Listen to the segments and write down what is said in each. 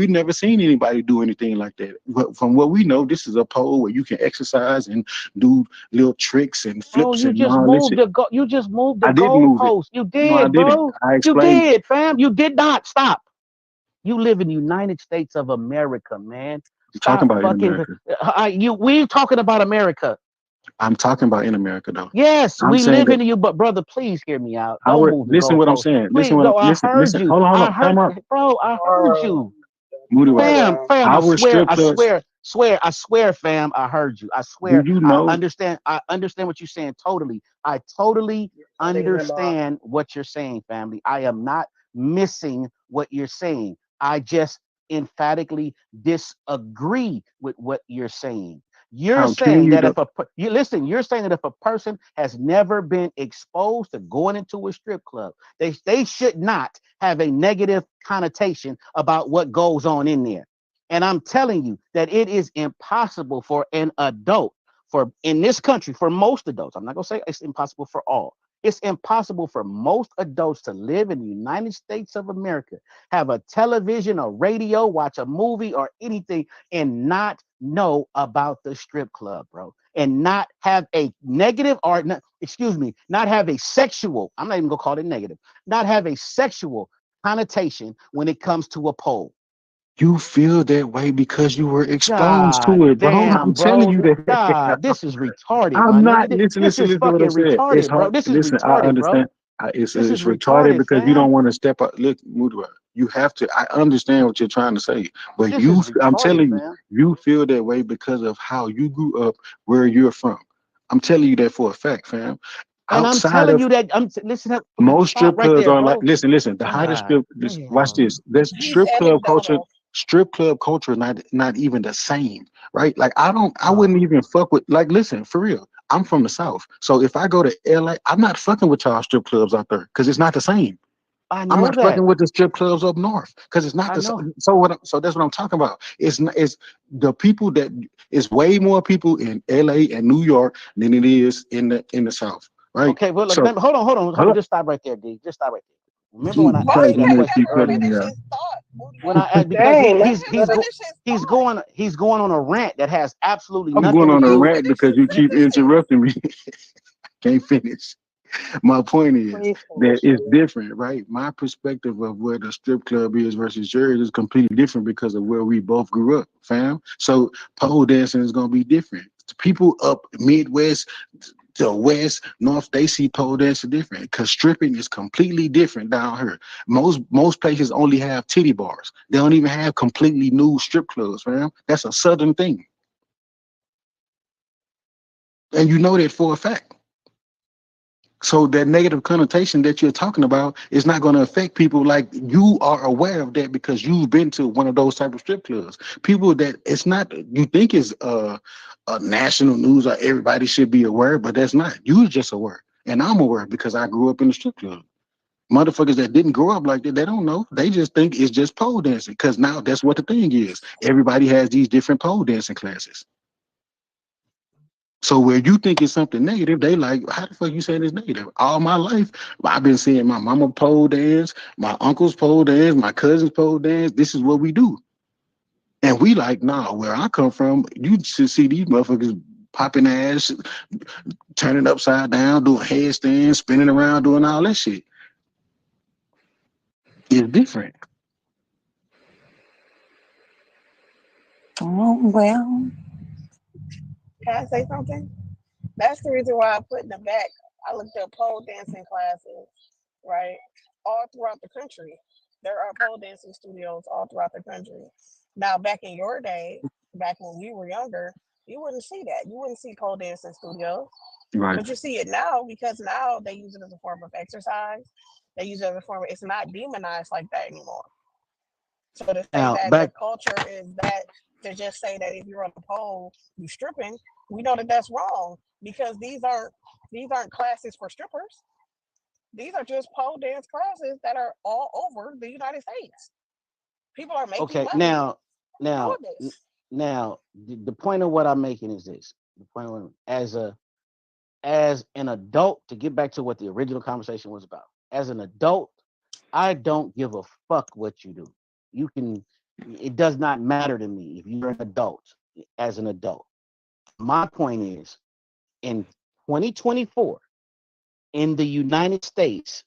we've never seen anybody do anything like that. But from what we know, this is a pole where you can exercise and do little tricks and Bro, flips and all this shit. you just moved the I didn't move it. goalpost. You No, I did, didn't. bro. I You explained. did, fam. You did not. Stop. You live in the United States of America, man. I'm talking Stop about in fucking. America. We talking about America. I'm talking about in America though. Yes, I'm we saying live that in you, but brother, please hear me out. Don't our move the listen what I'm goalpost. saying. Listen Please, what I'm no, I listen, heard listen. you. Hold I on, time heard, out. bro. I heard you. Moody Wise. Fam, Our strip clubs, I swear, fam, I heard you. I do swear, you know I understand what you're saying totally. I totally understand what you're saying, family. I am not missing what you're saying. I just emphatically disagree with what you're saying. You're I'm telling saying you that the if you listen, you're saying that if a person has never been exposed to going into a strip club, they should not have a negative connotation about what goes on in there. And I'm telling you that it is impossible for an adult, for in this country, for most adults. I'm not gonna say it's impossible for all. It's impossible for most adults to live in the United States of America, have a television or radio, watch a movie or anything, and not know about the strip club, bro. And not have a negative or excuse me, not have a sexual, I'm not even gonna call it negative, not have a sexual connotation when it comes to a pole. you feel that way because you were exposed God to it, bro. I'm damn, telling bro. you that. God, this is retarded, my I'm nigga. not listen, This listen, is listen to what I fucking said. It's retarded, bro. hard. This is Listen, I retarded, bro. understand. It's This is it's retarded retarded, because you fam. don't want to step up. Look, Mudra, you have to. I understand what you're trying to say, but This is I'm retarded, telling you, fam. you feel that way because of how you grew up, where you're from. I'm telling you that for a fact, fam. And I'm Outside telling of you that most listen up. strip Stop clubs right are there, like, bro. listen, the hottest God watch damn. this. This strip club culture, not even the same, right? Like I wouldn't Oh, even fuck with, like, listen, for real. I'm from the South. So if I go to LA, I'm not fucking with y'all strip clubs out there because it's not the same. I I'm know not that. fucking with the strip clubs up north because it's not I the know. same. So so that's what I'm talking about. It's the people that it's way more people in LA and New York than it is in the South, right? Okay, well, look, So hold on. hold up. Just stop right there, D. Just stop right there. Remember when Keep I Why asked you he that cutting me, can't question keep never cutting earlier? me finish out. his thought, When I Moody? asked because Dang, let Let him finish his thought. he's going on a rant that has absolutely I'm Let going nothing to on him a do. rant finish because his you keep sentences. interrupting me. Can't finish. My point is please that finish it's it. different, right? My perspective of where the strip club is versus yours is completely different because of where we both grew up, fam. So pole dancing is gonna be different. People up Midwest to West, North, they see pole dancing different because stripping is completely different down here. Most places only have titty bars. They don't even have completely new strip clubs, fam. That's a southern thing, and you know that for a fact. So that negative connotation that you're talking about is not going to affect people like you are aware of that because you've been to one of those type of strip clubs. People that it's not you think is national news or everybody should be aware, but that's not. You're just aware, and I'm aware because I grew up in the strip club. Motherfuckers that didn't grow up like that, they don't know. They just think it's just pole dancing because now that's what the thing is. Everybody has these different pole dancing classes. So where you think it's something negative, they like, how the fuck you saying it's negative? All my life, I've been seeing my mama pole dance, my uncles pole dance, my cousins pole dance. This is what we do. And we like, nah, where I come from, you should see these motherfuckers popping ass, turning upside down, doing headstands, spinning around, doing all that shit. It's different. Oh, well, can I say something? That's the reason why I put in the back. I looked up pole dancing classes, right? All throughout the country. There are pole dancing studios all throughout the country. Now, back in your day, back when we were younger, you wouldn't see that. You wouldn't see pole dancing studios. Right. But you see it now because now they use it as a form of exercise. They use it as a form of, it's not demonized like that anymore. So to say Now that the back. culture is that, to just say that if you're on a pole, you stripping, we know that that's wrong because these aren't classes for strippers. These are just pole dance classes that are all over the United States. People are making Okay. money doing Now, this. now, the point of what I'm making is this: the point of, as an adult, to get back to what the original conversation was about. As an adult, I don't give a fuck what you do. You can. It does not matter to me if you're an adult. As an adult, my point is, in 2024 in the United States,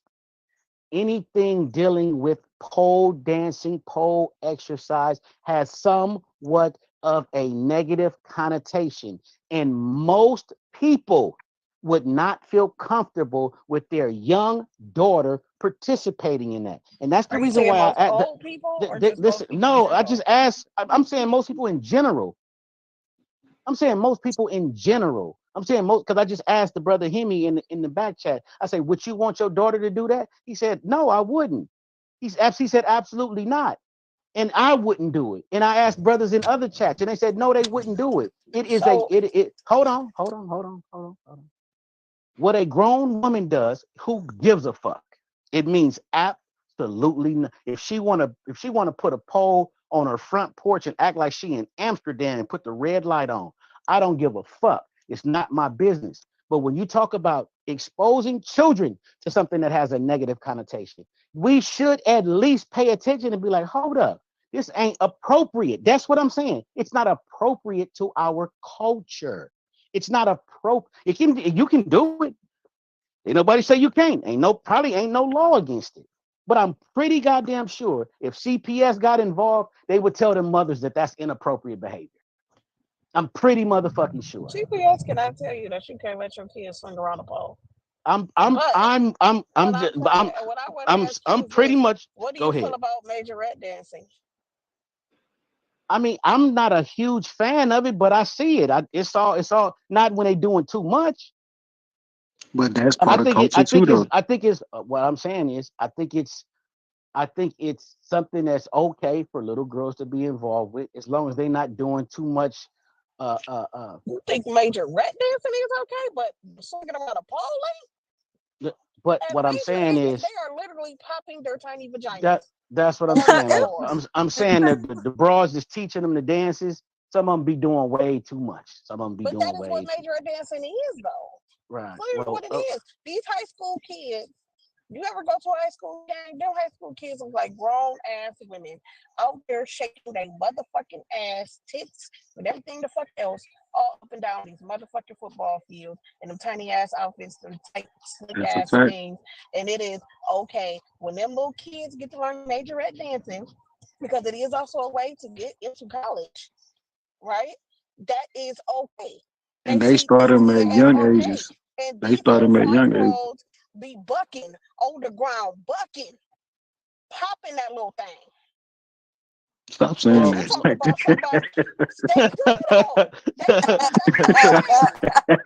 anything dealing with pole dancing, pole exercise has somewhat of a negative connotation. And most people would not feel comfortable with their young daughter participating in that. And that's the Are you reason saying why most old people or just listen, most people in no, I general? just asked, I'm saying most people in general. I'm saying most people in general. I'm saying most because I just asked the brother Hemi in the back chat. I say, would you want your daughter to do that? He said, no, I wouldn't. He said, absolutely not. And I wouldn't do it. And I asked brothers in other chats, and they said, no, they wouldn't do it. It is a So it. Hold on. What a grown woman does, who gives a fuck? It means absolutely nothing. If she wanna put a pole on her front porch and act like she in Amsterdam and put the red light on, I don't give a fuck. It's not my business. But when you talk about exposing children to something that has a negative connotation, we should at least pay attention and be like, hold up, this ain't appropriate. That's what I'm saying. It's not appropriate to our culture. It's not appropriate. You can do it. Ain't nobody say you can't. Probably ain't no law against it. But I'm pretty goddamn sure if CPS got involved, they would tell them mothers that that's inappropriate behavior. I'm pretty motherfucking sure. GPS cannot tell you that you can't let your kids swing around a pole. I'm But just what I want to ask you I'm is pretty this: much. what do Go you feel ahead. about majorette dancing? I mean, I'm not a huge fan of it, but I see it. It's all not when they doing too much. But that's I part of think it. culture too, though. I think it's. What I'm saying is, I think it's something that's okay for little girls to be involved with, as long as they're not doing too much. Uh, uh, uh. You think majorette dancing is okay, but swinging around a pole But at what I'm major saying ages, is they are literally popping their tiny that vaginas that's what I'm on the saying. Like floor. I'm saying that the bras is teaching them the dances. Some of them be doing way too much. Some of them be But that doing is what way too majorette dancing is, though. right. Clearly, what Well, it is. These high school kids. You ever go to a high school game? Them high school kids look like grown ass women out there shaking their motherfucking ass, tits, and everything the fuck else, all up and down these motherfucking football fields in them tiny ass outfits, them tight, slick That's a ass fact. things. And it is okay when them little kids get to learn majorette dancing, because it is also a way to get into college, right? That is okay. They And they see start they them see at it as young okay. ages. And They these start little them at young 5 year age. olds be bucking on the ground, bucking, popping that little thing. Stop Now saying you well, talking about that. somebody, they do though. They do that for real.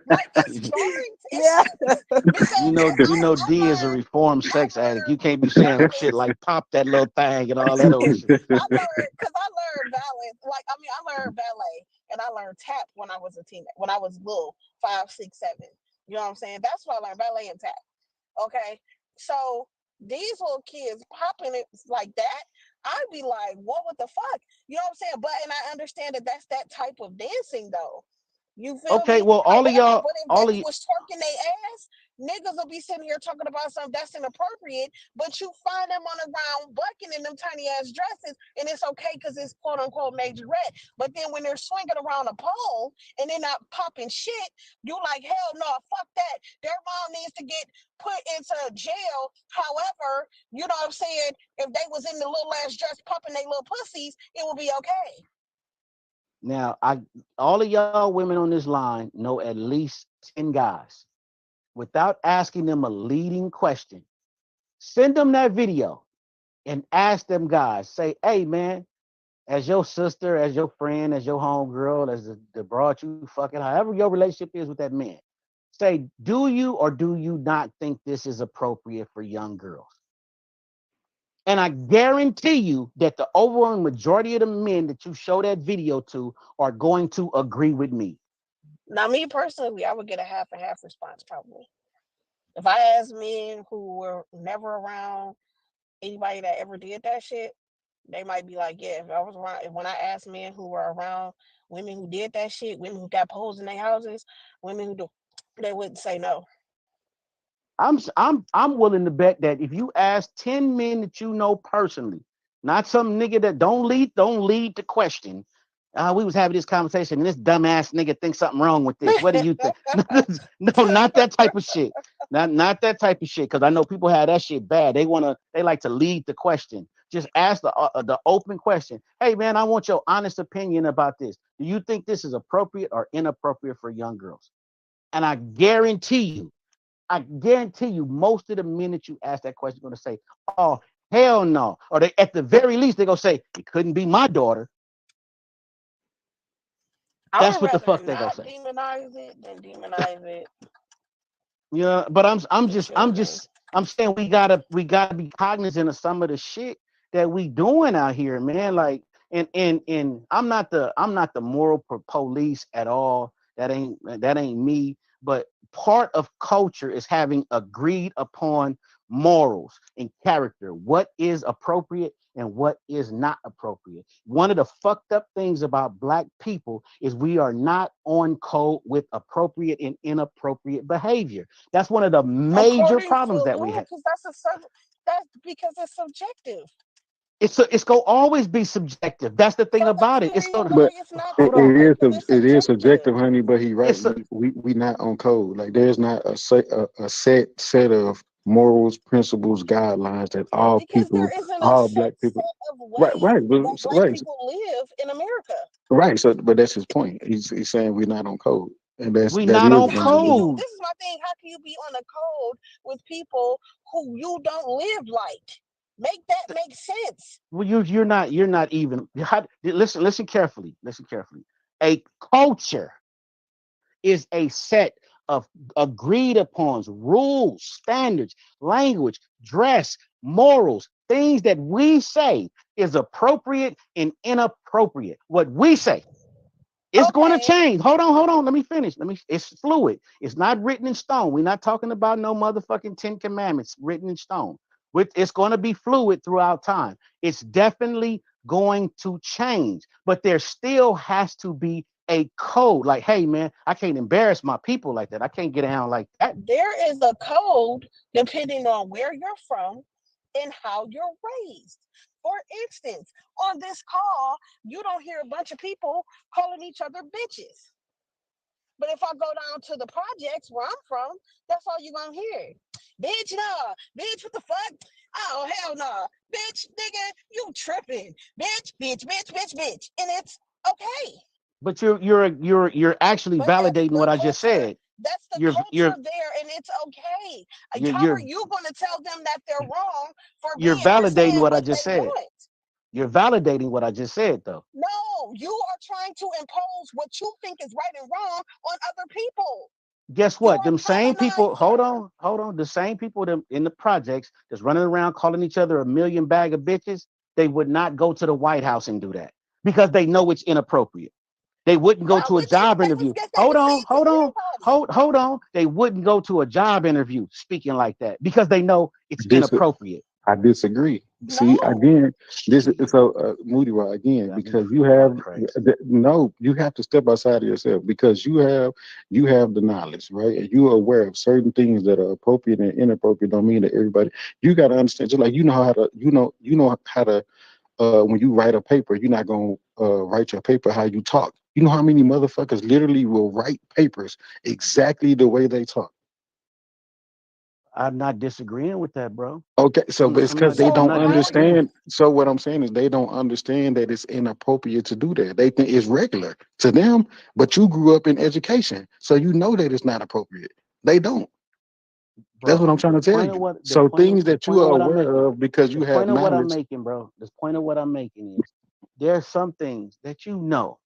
Like it's jarring. It's Yeah. because I D is a learned, reformed I sex addict. You learned can't be saying shit balance. like pop that little thing and all that old shit. I learned ballet. Like I learned ballet and I learned tap when I was a teen, when I was little, 5, 6, 7. You know what I'm saying? That's why I learned ballet and tap. Okay, so these little kids popping it like that, I'd be like, what the fuck? You know what I'm saying? But and I understand that that's that type of dancing though. You feel Okay, me? well, However, but if all of they you, was twerking their ass, niggas will be sitting here talking about something that's inappropriate, but you find them on the ground bucking in them tiny ass dresses, and it's okay because it's quote unquote majorette. But then when they're swinging around a pole and they're not popping shit, you like, hell no, fuck that. Their mom needs to get put into jail. However, you know what I'm saying? If they was in the little ass dress popping their little pussies, it would be okay. now I all of y'all women on this line know at least 10 guys. Without asking them a leading question, send them that video and ask them guys, say, hey man, as your sister, as your friend, as your homegirl, as the broad you fucking, however your relationship is with that man, say, do you or do you not think this is appropriate for young girls? And I guarantee you that the overwhelming majority of the men that you show that video to are going to agree with me. Now, me personally, I would get a half and half response probably. If I asked men who were never around anybody that ever did that shit, they might be like, yeah, if I was around, when I asked men who were around women who did that shit, women who got poles in their houses, women who do, they wouldn't say no. I'm willing to bet that if you ask 10 men that you know personally, Not some nigga that don't lead the question. We was having this conversation and this dumbass nigga thinks something wrong with this. What do you think? No, not that type of shit. Not that type of shit. Because I know people have that shit bad. They like to lead the question. Just ask the open question. Hey man, I want your honest opinion about this. Do you think this is appropriate or inappropriate for young girls? And I guarantee you, most of the minute you ask that question, you're gonna say, "Oh hell no," or they at the very least they're gonna say, "It couldn't be my daughter." I That's would what the rather fuck they gonna not say. demonize it than demonize it. Yeah, but The children. I'm saying we gotta be cognizant of some of the shit that we doing out here, man. Like, and I'm not the moral police at all. That ain't me. But part of culture is having agreed upon morals and character. What is appropriate and what is not appropriate. One of the fucked up things about black people is we are not on code with appropriate and inappropriate behavior. That's one of the major According problems to that we who? have. Because that's because it's subjective. It's gonna always be subjective. That's the thing So about that's it. the It's reason gonna why But it's not hold on. subjective. It's it is subjective. subjective, honey. But he right. It's a, We not on code. Like there's not a set of morals, principles, guidelines that Because there isn't a all set black people. of Right, ways right, that black right, people live in America. right. So, but that's his point. He's saying we're not on code, and we that not is on Because one how of can the. you? code. This is my thing. How can you be on a code with people who you don't live like? Make that make sense. Well, you're not even. Listen carefully. Listen carefully. A culture is a set of agreed upon rules, standards, language, dress, morals, things that we say is appropriate and inappropriate. What we say. It's going to Okay. change. Hold on. Let me finish. It's fluid. It's not written in stone. We're not talking about no motherfucking 10 commandments written in stone. It's going to be fluid throughout time. It's definitely going to change, but there still has to be a code. Like, hey man, I can't embarrass my people like that. I can't get down like that. There is a code depending on where you're from and how you're raised. For instance, on this call, you don't hear a bunch of people calling each other bitches. But if I go down to the projects where I'm from, that's all you're gonna hear. Bitch, nah. Bitch, what the fuck? Oh, hell nah. Bitch, nigga, you tripping. Bitch, bitch, bitch, bitch, bitch. And it's okay. But you're actually But that's validating the what I just culture. said. That's the You're you're culture there, and it's okay. How are you're you going to tell them that they're wrong you're for validating saying what I what just they said. want? You're validating what I just said though. No, you are trying to impose what you think is right and wrong on other people. Guess You're what? Them a same people, colonizer. hold on. The same people them in the projects that's running around calling each other a million bag of bitches, they would not go to the White House and do that because they know it's inappropriate. They wouldn't go Why to a would they? job interview. They would say it to anybody. Hold on. They wouldn't go to a job interview speaking like that because they know it's Dis, inappropriate. I disagree. See No. again, this is Shit. so Moody right again Got me because you feeling have crazy. no, you have to step outside of yourself because you have the knowledge, right? And you are aware of certain things that are appropriate and inappropriate. Don't mean that everybody. You got to understand, just like you know how to, you know how to. When you write a paper, you're not gonna write your paper how you talk. You know how many motherfuckers literally will write papers exactly the way they talk. I'm not disagreeing with that, bro. Okay, so but it's I'm because not they So don't not how disagreeing. understand. So what I'm saying is they don't understand that it's inappropriate to do that. They think it's regular to them, but you grew up in education, so you know that it's not appropriate. They don't. That's what Bro, I'm trying to tell you. So things the that you point of are what I'm aware making, of because you the have point of what I'm knowledge. making, bro, the point of what I'm making is there are some things that you know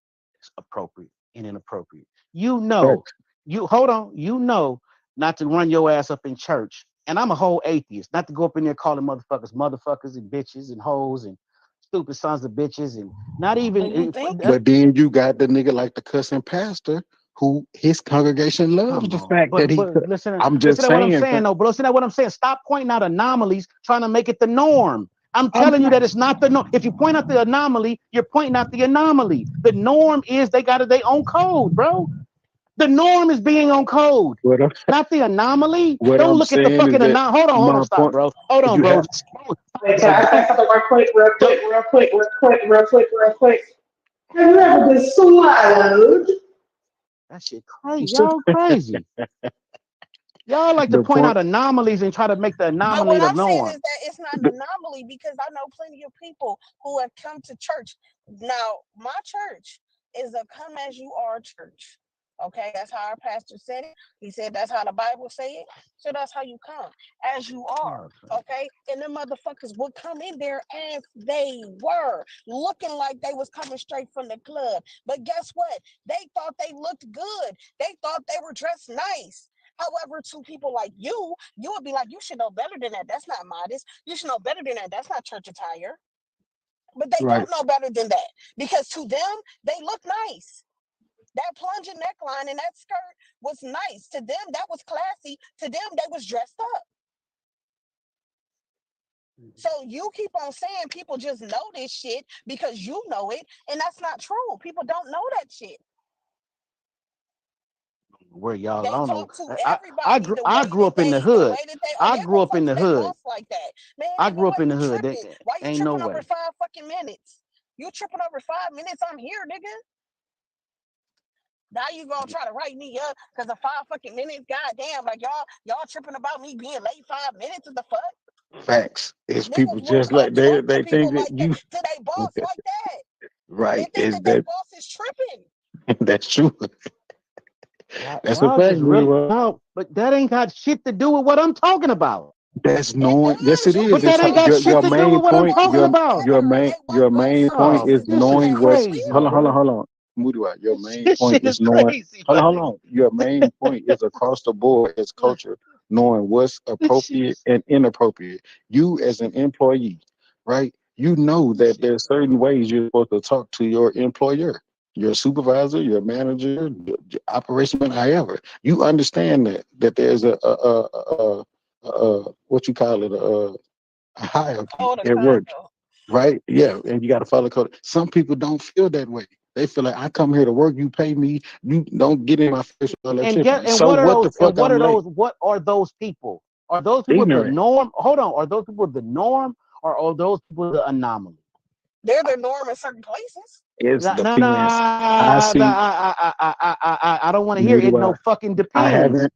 is appropriate and inappropriate. You know, Facts. you hold on, you know not to run your ass up in church. And I'm a whole atheist, not to go up in there calling motherfuckers and bitches and hoes and stupid sons of bitches and not do even you think? But then you got the nigga like the cussing pastor who his congregation loves come the on. fact that he. I'm just Listen to what I'm saying. saying, though. But listen to what I'm saying. Stop pointing out anomalies, trying to make it the norm. I'm I'm telling you not. that it's not the norm. If you point out the anomaly, you're pointing out the anomaly. The norm is they got their own code, bro. The norm is being on code, What I'm, not the anomaly. what Don't I'm look at the saying is fucking that anomaly. Hold on, my stop, point. bro. Hold on, You bro. have Wait, can I say something real quick? Have you ever been swallowed? That shit crazy. Y'all crazy. Y'all like to the point point. out anomalies and try to make the But anomaly what the I'm saying is norm. that it's not The, an anomaly because I know plenty of people who have come to church. Now, my church is a come as you are church. Okay, that's how our pastor said it. He said that's how the Bible say it. So that's how you come as you are. Okay, and them motherfuckers would come in there as they were, looking like they was coming straight from the club. But guess what? They thought they looked good. They thought they were dressed nice. However, to people like you would be like, you should know better than that. That's not modest. You should know better than that. That's not church attire. But they right. don't know better than that because to them, they look nice. That plunging neckline and that skirt was nice. To them, that was classy. To them, they was dressed up. So you keep on saying people just know this shit because you know it, and that's not true. People don't know that shit. Where y'all? They I don't know. talk to I everybody I grew up in the the hood. way that they I yeah, grew up in motherfuckers, the they hood. boss like that. Man, I nigga, grew up why in the you hood. tripping? Why you Ain't no tripping over way. 5 fucking minutes? You tripping over 5 minutes? I'm here, nigga. Now you gonna try to write me up because of 5 fucking minutes? Goddamn, like y'all tripping about me being late 5 minutes? What the fuck? Facts. It's people Niggas will just come like talk to they people think that like that you to they boss like that. They right. think Is that they that boss is tripping. that's true. That's a Y'all fact, just really Moody. no, but that ain't got shit to do with what I'm talking about. That's It knowing. Yes, does. it You is. But keep It's that ain't how, got saying shit your to do with main what I'm point. talking everybody, about. everybody, they Your white boss main point Oh, services is is this doing shit knowing that as what's. crazy, Hold on, well. hold on, bro. hold on. Moody, your main This point shit is is knowing. crazy, Hold my on, hold nigga. on. Your main point is across the board as culture, knowing what's This shit appropriate is and inappropriate. You as an employee, right? You know this that shit there's crazy. certain ways you're supposed to talk to your employer, your supervisor, your manager, operation, however. You understand that there's a what you call it a hierarchy Oh, the at work, condo. right? Yeah, and you got to follow code. Some people don't feel that way. They feel like I come here to work, you pay me, you don't get in my face with all that And shit. get and So what are what the those and fuck? I'm late. what are those people? Are those people the Ignorant norm? Hold on, are those people the norm or are those people the anomaly? They're the norm in certain places. is No, no, no, depends. I see I don't want to hear Moody it. why No fucking I depends. haven't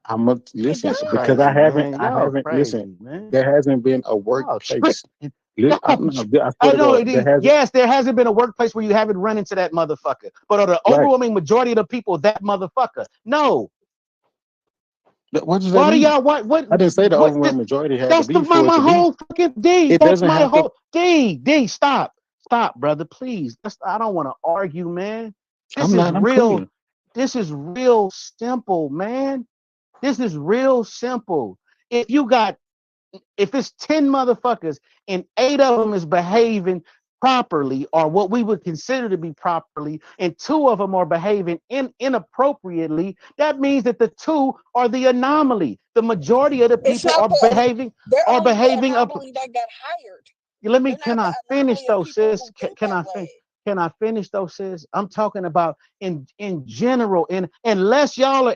I'm a It listen That's because does. crazy, man. I Y'all haven't listen, crazy, man. there hasn't been a Y'all tripping. workplace. I'm not, I swear I to know God, it there is. hasn't Yes, there hasn't been a workplace where you haven't run into that motherfucker. But are the right. overwhelming majority of the people that motherfucker? No. What does that Why do mean? y'all what I didn't say the what overwhelming majority had to that's be for it my to be. whole fucking D. It That's doesn't my have to. whole D. Stop. Stop, brother. Please. I don't want to argue, man. This I'm is not. I'm real. cool. This is real simple, man. This is real simple. If you got if it's 10 motherfuckers and 8 of them is behaving properly or what we would consider to be properly and 2 of them are behaving inappropriately, that means that the 2 are the anomaly. The majority of the It's people not the they're are only the behaving up. anomaly that got hired. Let me They're not can the I finish anomaly of though, people sis? who think that way. Can I finish though, sis? I'm talking about in general, and unless y'all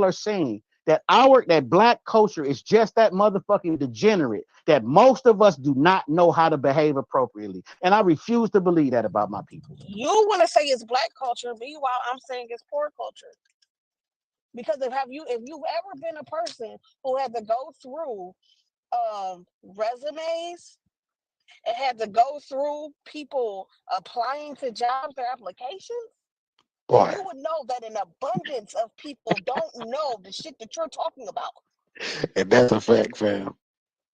are saying that that black culture is just that motherfucking degenerate that most of us do not know how to behave appropriately, and I refuse to believe that about my people. You want to say it's black culture, meanwhile I'm saying it's poor culture. Because if you've ever been a person who had to go through resumes and had to go through people applying to jobs or applications, then Boy, you would know that an abundance of people don't know the shit that you're talking about. and that's a fact, fam.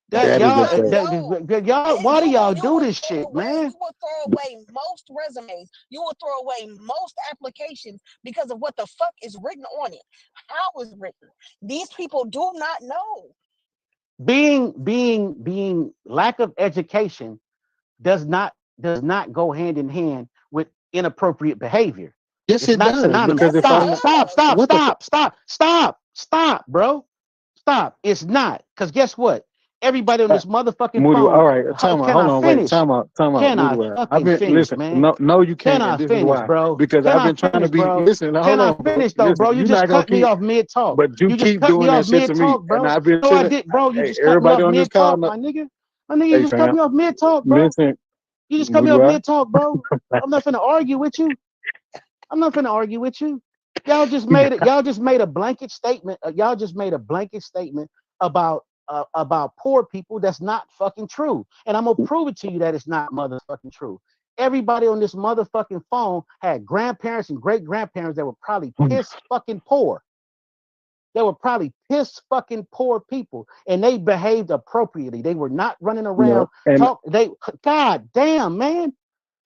They That That do is y'all, a not fact. know. y'all, why do y'all do this shit, man? You will throw away most resumes. You will throw away most applications because of what the fuck is written on it. How is written? These people do not know. Being lack of education does not go hand in hand with inappropriate behavior. Yes, It's it not does synonymous. because Yes, if it I'm Stop, not, stop, does. stop, what the stop, stop, stop, stop, bro. Stop. It's not. Because guess what? Everybody on this motherfucking Moody, all phone. right, time out. Can Hold I on, wait, finish? time out, Can Moody. I I've fucking been finish, listen. man? No, you Can can't, and I this is finish, why. bro? Because Can I've I been trying to finish, be. bro? Listen, Can hold I on, bro. finish though, bro? Listen, You you're just not gonna cut me keep, off mid talk. but you You just keep cut me doing off that shit mid to me, talk, and bro. I've been No, I sitting. did, bro. You Hey, just cut me everybody off on this mid call, talk, my nigga. My nigga, you hey just cut fam, me off mid talk, bro. listen, You just cut me Moody, off what? mid talk, bro. I'm not finna argue with you. I'm not finna argue with you. Y'all just made it. Y'all just made a blanket statement. Y'all just made a blanket statement about poor people. That's not fucking true. And I'm gonna prove it to you that it's not motherfucking true. Everybody on this motherfucking phone had grandparents and great grandparents that were probably piss fucking poor. They were probably piss fucking poor people, and they behaved appropriately. They were not running No, around and talk. God damn, man,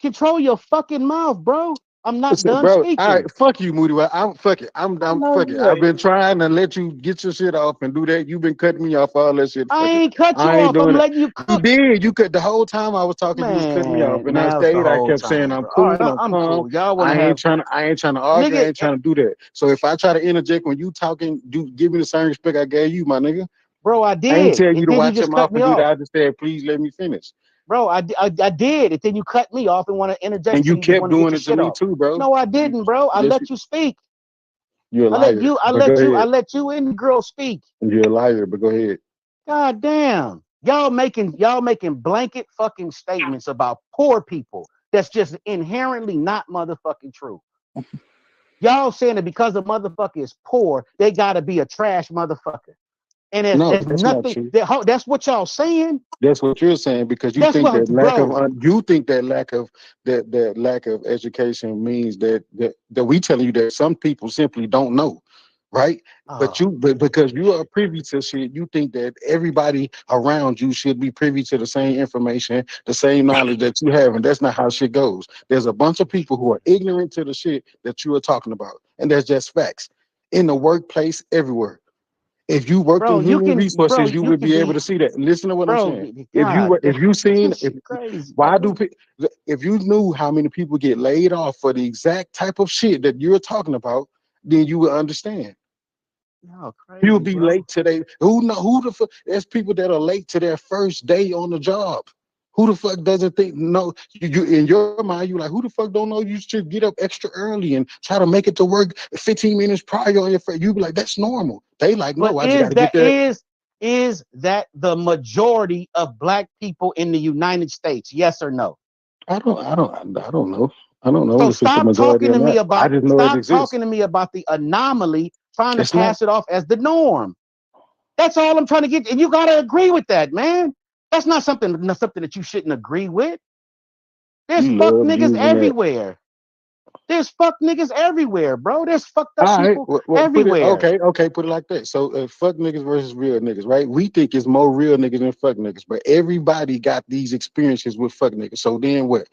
control your fucking mouth, bro. I'm not listen, done bro, all speaking. right, fuck you, Moody. Well, I'm fuck it. I I'm love fuck it. you. I've been trying to let you get your shit off and do that. You've been cutting me off all that shit. I Fuck it. ain't cut you I ain't off. I'm doing it. letting you You cook. did. You cut the whole time I was talking. You was cutting me off, Man, and I now's the stayed. I whole kept saying time, I'm bro. All cool. right, I'm I'm calm. cool. Y'all want to I have ain't trying to argue. I nigga? ain't trying to do that. So if I try to interject when you talking, do give me the same respect I gave you, my nigga. Bro, I I ain't did, tell you and to then you watch your just cut mouth me and do that. off. I just said, please let me finish. Bro, I did, and then you cut me off and want to interject, And so you you just kept want to get doing your it to shit me off. too, bro. No, I didn't, bro. I Yes, let you speak. you're a I let liar. you. I But go let you. I ahead. let you and the girl speak. You're a liar. But go ahead. God damn. Y'all making blanket fucking statements about poor people that's just inherently not motherfucking true. Y'all saying that because a motherfucker is poor, they gotta be a trash motherfucker. And No, there's that's not nothing true. that's what y'all saying. That's what you're saying because you That's think what, that lack of bro. you think that lack of education means that we telling you that some people simply don't know, right? But because you are privy to shit, you think that everybody around you should be privy to the same information, the same knowledge that you have, and that's not how shit goes. There's a bunch of people who are ignorant to the shit that you are talking about, and that's just facts in the workplace everywhere. If you worked in human resources, you You would can be able be, to see that. Listen to what I'm bro. saying. God damn, If you seen, this if shit crazy, why bro. do if you knew how many people get laid off for the exact type of shit that you're talking about, then you would understand. Y'all You'll crazy, be bro. late today. Who the fuck? There's people that are late to their first day on the job. Who the fuck doesn't think no? You in your mind, you like who the fuck don't know you should get up extra early and try to make it to work 15 minutes prior on your first. You be like that's normal. They like But no, I just got to get there. is that the majority of black people in the United States? Yes or no? I don't know. I don't know So if it's the majority or not. I just know it stop exists. talking to me about the anomaly, trying to It's not. pass it off as the norm. That's all I'm trying to get. And you gotta agree with that, man. That's not something that you shouldn't agree with. There's You fuck love niggas using that. everywhere. There's fuck niggas everywhere, bro. There's fucked up All right, people well, put it everywhere. okay. Put it like that. So, fuck niggas versus real niggas, right? We think it's more real niggas than fuck niggas, but everybody got these experiences with fuck niggas. So then what?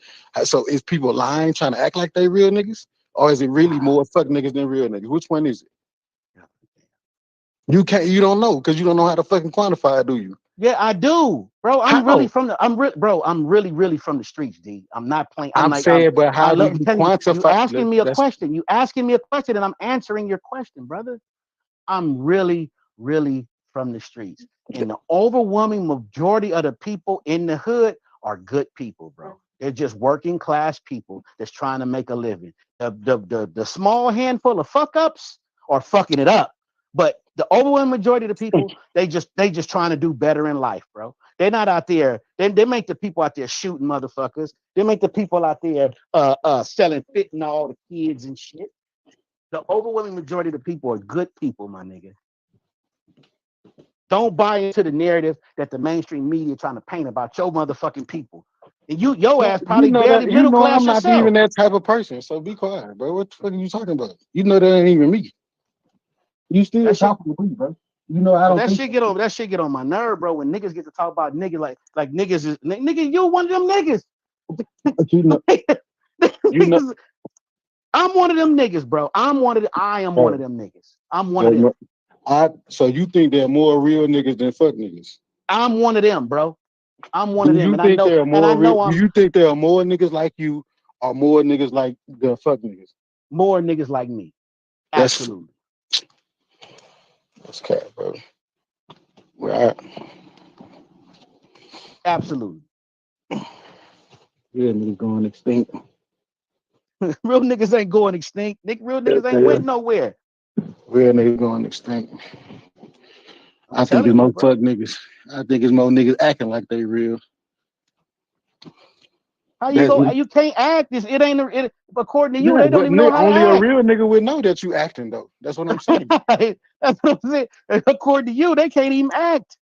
So is people lying, trying to act like they real niggas, or is it really more fuck niggas than real niggas? Which one is it? You don't know because you don't know how to fucking quantify it, do you? Yeah, I do, bro. How? I'm really from the streets, D. I'm not playing. I'm saying, but I how do love you telling you. You quantify? asking me a That's question. You asking me a question, and I'm answering your question, brother. I'm really from the streets, and the overwhelming majority of the people in the hood are good people, bro. They're just working class people that's trying to make a living. The small handful of fuck ups are fucking it up, but the overwhelming majority of the people they just trying to do better in life, bro. They're not out there. They make the people out there shooting motherfuckers. They make the people out there selling fentanyl to kids and shit. The overwhelming majority of the people are good people, my nigga. Don't buy into the narrative that the mainstream media trying to paint about your motherfucking people. And your ass you probably know barely that you middle know I'm class not yourself. even that type of person. So be quiet, bro. What the fuck are you talking about? You know that ain't even me. You still That shit, talking to me, bro. You know I but don't think that shit get on my nerve, bro. When niggas get to talk about niggas like niggas is nigga, you one of them niggas. but you know Niggas, I'm one of them niggas, bro. I am one uh, of them niggas. I'm one of them. so you think there are more real niggas than fuck niggas? I'm one of them, bro. I'm one Do of them. you And I think know, there are and I more real know do I'm you think there are more niggas like you or more niggas like the fuck niggas? more niggas like me. That's Absolutely. that's cat, bro. Well, Absolutely. Yeah, niggas going extinct. Real niggas ain't going extinct. Real niggas ain't went nowhere. Real niggas going extinct. I'm I think it's telling you, more bro. fuck niggas. I think it's more niggas acting like they real. How you That's go? You can't act this. It ain't. According to you, yeah, they don't but even know how to only a act. real nigga would know that you acting though. That's what I'm saying. That's what I'm saying. According to you, they can't even act.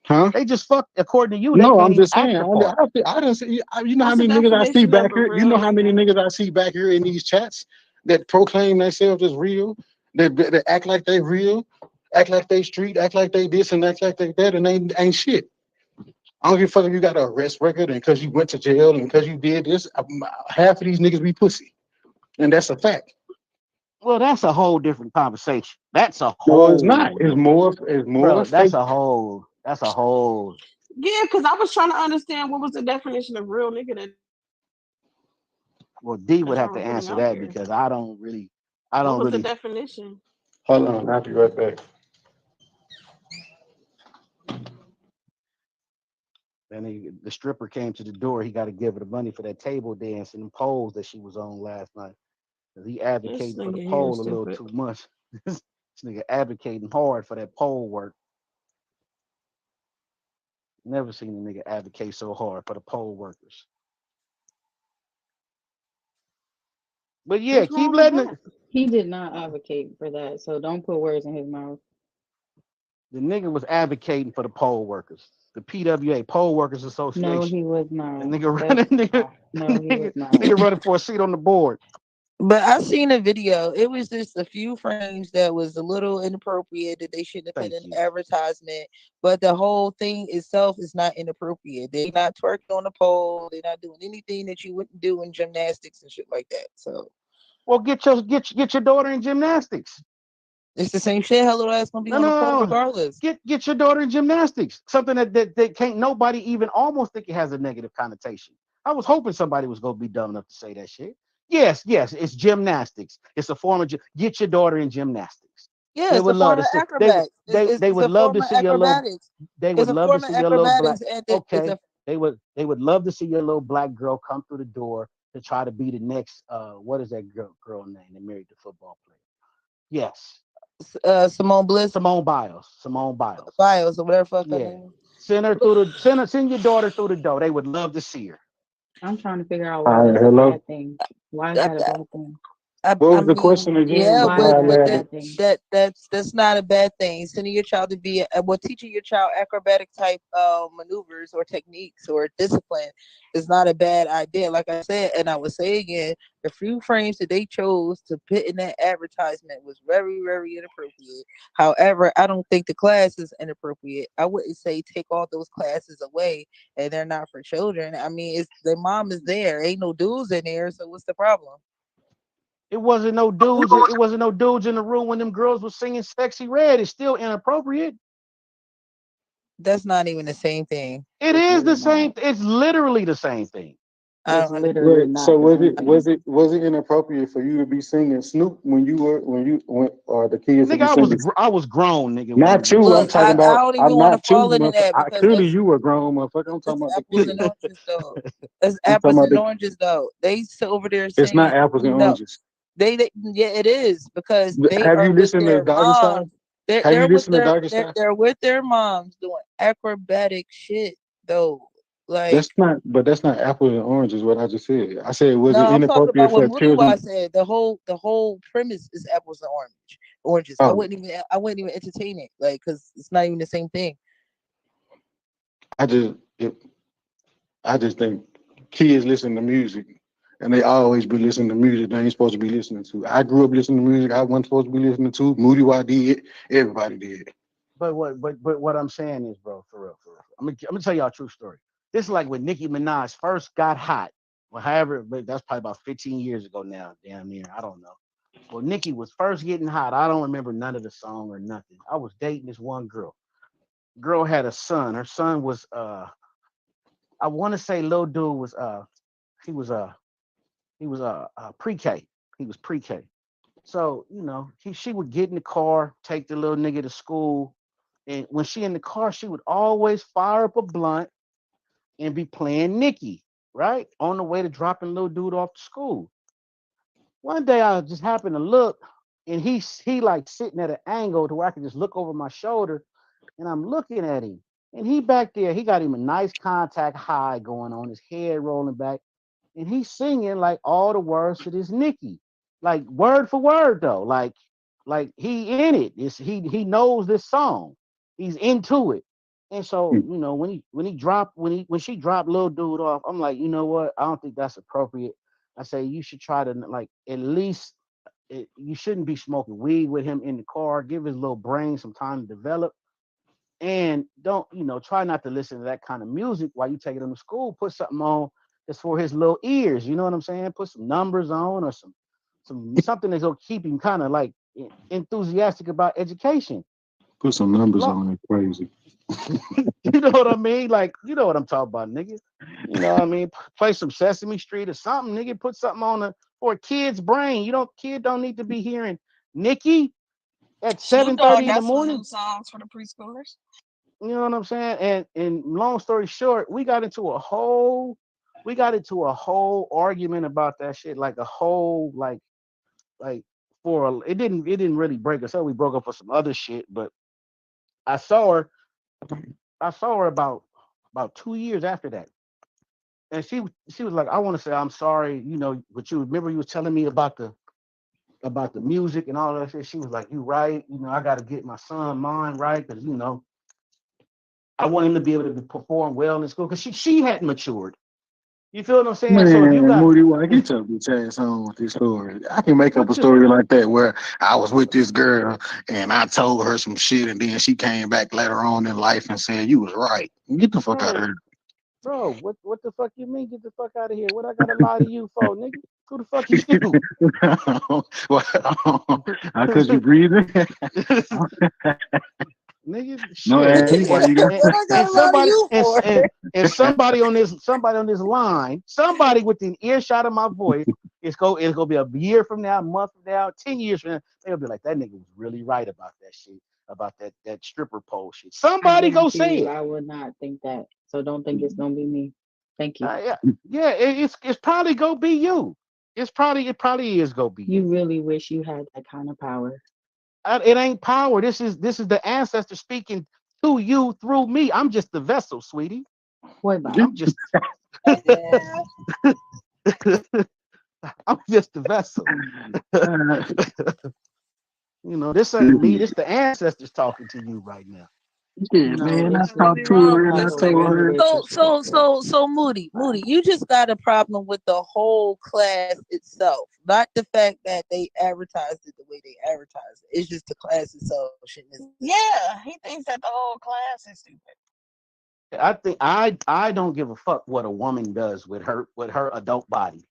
Huh? They just fuck. According to you, they No, can't I'm even just act saying. the part. I didn't see. You know how What's the many niggas I see definition back of a here. You real know how many nigga? niggas I see back here in these chats that proclaim themselves as real. That act like they real, act like they street, act like they this and act like they that, and ain't shit. I don't give a fuck if you got an arrest record and because you went to jail and because you did this. Half of these niggas be pussy, and that's a fact. Well, that's a whole different conversation. That's a No, it's not. whole different, It's more bro. That's fake. a whole. That's a whole. Yeah, because I was trying to understand what was the definition of real nigga Well, D would that have y'all to were putting answer out that there. because I don't really. I What don't was the really. definition? Hold on, I'll be right back. And the stripper came to the door. He got to give her the money for that table dance and the poles that she was on last night. 'Cause he This advocating for the nigga here is pole a little stupid. too much. This nigga advocating hard for that pole work. Never seen a nigga advocate so hard for the pole workers. But yeah, What's keep wrong with letting that? it. He did not advocate for that, so don't put words in his mouth. The nigga was advocating for the poll workers, the PWA, Poll Workers No, Association. he was The not. nigga That's running, nigga, no, he was nigga, not. nigga running for a seat on the board. But I seen a video. It was just a few frames that was a little inappropriate that they shouldn't have put Thank in you. advertisement. But the whole thing itself is not inappropriate. They not twerking on the pole. They're not doing anything that you wouldn't do in gymnastics and shit like that. So Well, get your daughter in gymnastics. it's the same shit. Her little ass gonna be No, on the pole no, no. regardless. Get your daughter in gymnastics. Something that can't nobody even almost think it has a negative connotation. I was hoping somebody was gonna be dumb enough to say that shit. Yes, it's gymnastics. It's a form of get your daughter in gymnastics. Yeah, They it's a would love form to of see. acrobats. They It's would a love form to of see your little. acrobatics. They It's would a love to form of see your little black. acrobatics, and it's Okay, a they would love to see your little black girl come through the door to try to be the next. What is that girl name that married the football player? Yes, Simone Bliss Simone Biles. Simone Biles. bios or whatever fuck her Yeah. name. Send your daughter through the door. They would love to see her. I'm trying to figure out why All right, that's a hello. bad thing. Why is I, that a bad thing? What I was the mean, question again yeah, Why before is I that a but landed? bad thing? that's not a bad thing. Sending your child to be well, teaching your child acrobatic type maneuvers or techniques or discipline is not a bad idea. Like I said, and I would say again, the few frames that they chose to put in that advertisement was very, very inappropriate. However, I don't think the class is inappropriate. I wouldn't say take all those classes away and they're not for children. I mean, it's the mom is there, ain't no dudes in there, so what's the problem? It wasn't no dudes. It wasn't no dudes in the room when them girls were singing "Sexy Red." It's still inappropriate. That's not even the same thing. It It's is really the same. not. It's literally the same thing. I It's don't understand. literally Wait, so not the same thing. was it inappropriate for you to be singing Snoop when you went or the kids to Nigga, be singing? I was grown, nigga, when Not niggas was you. I'm Look, singing talking Snoop. I about. don't even I'm want to not you. fall into that because Clearly, you a grown motherfucker. I'm that's talking about the apples kids. and oranges though. That's I'm talking apples about and the. oranges though. They sit over there It's saying, not apples and no, oranges. they yeah, it is because they Have are you with listened to their Doggy Style? moms. They're Have you they're with listened to their Doggy Style? they're with their moms doing acrobatic shit though. Like That's not apples and oranges. What I just said. I said, was no, it I'm talking inappropriate about what for Moody children? Wise said. The whole premise is apples and oranges. Oh, I wouldn't even entertain it like because it's not even the same thing. I just, it, I just think kids listen to music, and they always be listening to music they ain't supposed to be listening to. I grew up listening to music I wasn't supposed to be listening to. Moody Y did. Everybody did. But what I'm saying is, bro, for real. I'm gonna tell y'all a true story. This is like when Nicki Minaj first got hot. Well, however, but that's probably about 15 years ago now. Damn near, I don't know. Well, Nicki was first getting hot. I don't remember none of the song or nothing. I was dating this one girl. Girl had a son. Her son was I want to say little dude was he was pre-K. He was pre-K. So, she would get in the car, take the little nigga to school. And when she in the car, she would always fire up a blunt and be playing Nikki, right? On the way to dropping little dude off to school. One day I just happened to look, and he like sitting at an angle to where I could just look over my shoulder, and I'm looking at him. And he back there, he got him a nice contact high going on, his head rolling back, and he's singing like all the words to this Nikki, like word for word though, like he in it. He knows this song, he's into it. And so when she dropped little dude off, I'm like, you know what? I don't think that's appropriate. I say you should try to like at least you shouldn't be smoking weed with him in the car. Give his little brain some time to develop and don't try not to listen to that kind of music while you take it to school. Put something on that's for his little ears. You know what I'm saying? Put some numbers on or something that's gonna keep him kind of like enthusiastic about education. Put some numbers Lo- on it. Crazy. you know what I mean? Like you know what I'm talking about, nigga. You know what I mean? Play some Sesame Street or something, nigga. Put something on for a kid's brain. Kid don't need to be hearing Nikki at Snoop Dogg 7:30 in the got some morning. new songs for the preschoolers. You know what I'm saying? And long story short, we got into a whole argument about that shit, like a whole like it didn't really break us up. We broke up for some other shit, but I saw her I saw her about 2 years after that. And she was like, I want to say I'm sorry, but you remember you was telling me about the music and all that shit. She was like, you right, I gotta get my son mine right, because I want him to be able to perform well in school because she hadn't matured. You feel what I'm saying? So if you Man, got Moody, why get your bitch ass on with this story? I can make up a what you story like that where I was with this girl and I told her some shit and then she came back later on in life and said you was right. Get the fuck out of bro, here. bro, what the fuck you mean? Get the fuck out of here. What I gotta lie to you for, nigga? Who the fuck is you? Well, cause you breathing. Nigga, No, shit. Annie, why you got? What I And got a lot of somebody you and, for? and and somebody on this line, somebody within earshot of my voice, it's gonna be a year from now, a month from now, 10 years from now, they'll be like, that nigga was really right about that shit, about that stripper pole shit. I Somebody go guarantee say you, it. I would not think that. So don't think it's gonna be me. Thank you. Yeah, yeah, it's probably gonna be you. It probably is gonna be You you. really wish you had that kind of power. It ain't power. This is the ancestor speaking to you through me. I'm just the vessel, sweetie. Boy, bye. I'm just Yeah. I'm just the vessel. This ain't me. This the ancestors talking to you right now. Yeah, No, man, I Something it's really talked it's to wrong her with and like I this a told nigga. her. one-way perspective. So Moody, you just got a problem with the whole class itself, not the fact that they advertised it the way they advertised it. It's just the class itself shouldn't exist. Yeah, he thinks that the whole class is stupid. I think I don't give a fuck what a woman does with her adult body.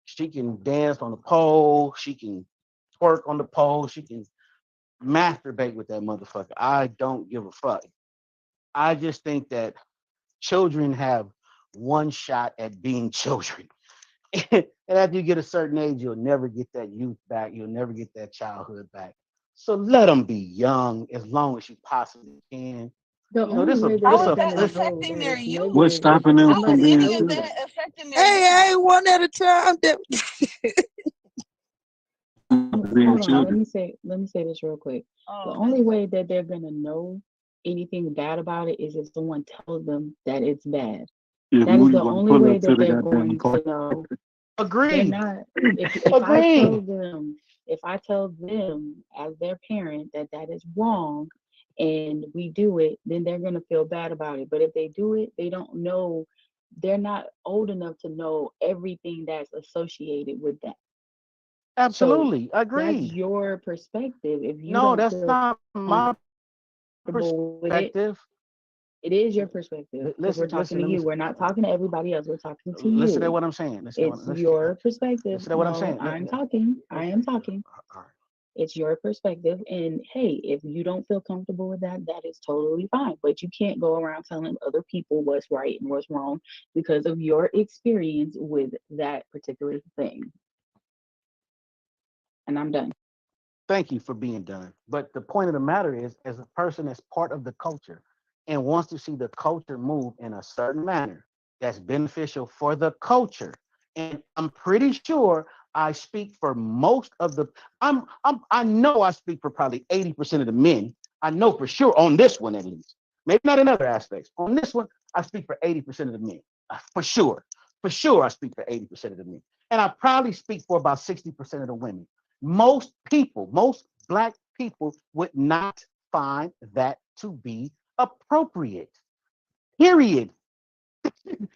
She can dance on the pole. She can twerk on the pole. She can masturbate with that motherfucker. I don't give a fuck. I just think that children have one shot at being children. And after you get a certain age, you'll never get that youth back. You'll never get that childhood back. So let them be young as long as you possibly can. The This only a way that this How they're is a that gonna this know affecting that their it's What's youth? negative is stopping them How from is somebody being any of telling children? that them. affecting their Hey, youth? hey, one at a time. Being Hold on, let children. me say this real quick. The Oh, okay. only way that they're gonna know anything bad about it is if someone tells them that it's bad. If That is Moody the want to only pull way up to that the they're goddamn going park. to know. They're agreed. not. Agreed. If I tell them as their parent that that is wrong, and we do it, then they're gonna feel bad about it. But if they do it, they don't know. They're not old enough to know everything that's associated with that. So Absolutely. that's Agreed. your perspective. If you No, don't that's feel not my comfortable with it, perspective. it is your perspective because we're Listen, talking listen, to let me you. We're not talking to everybody else. We're talking to listen to you. what I'm saying. It's your perspective. Listen to what I'm No, saying. I'm talking. I am talking. All right. It's your perspective. And hey, if you don't feel comfortable with that, that is totally fine. But you can't go around telling other people what's right and what's wrong because of your experience with that particular thing. And I'm done. Thank you for being done. But the point of the matter is, as a person that's part of the culture and wants to see the culture move in a certain manner, that's beneficial for the culture. And I'm pretty sure I speak for most of the I know I speak for probably 80% of the men. I know for sure on this one at least. Maybe not in other aspects. On this one, I speak for 80% of the men. For sure. For sure I speak for 80% of the men. And I probably speak for about 60% of the women. Most people, most black people would not find that to be appropriate. Period.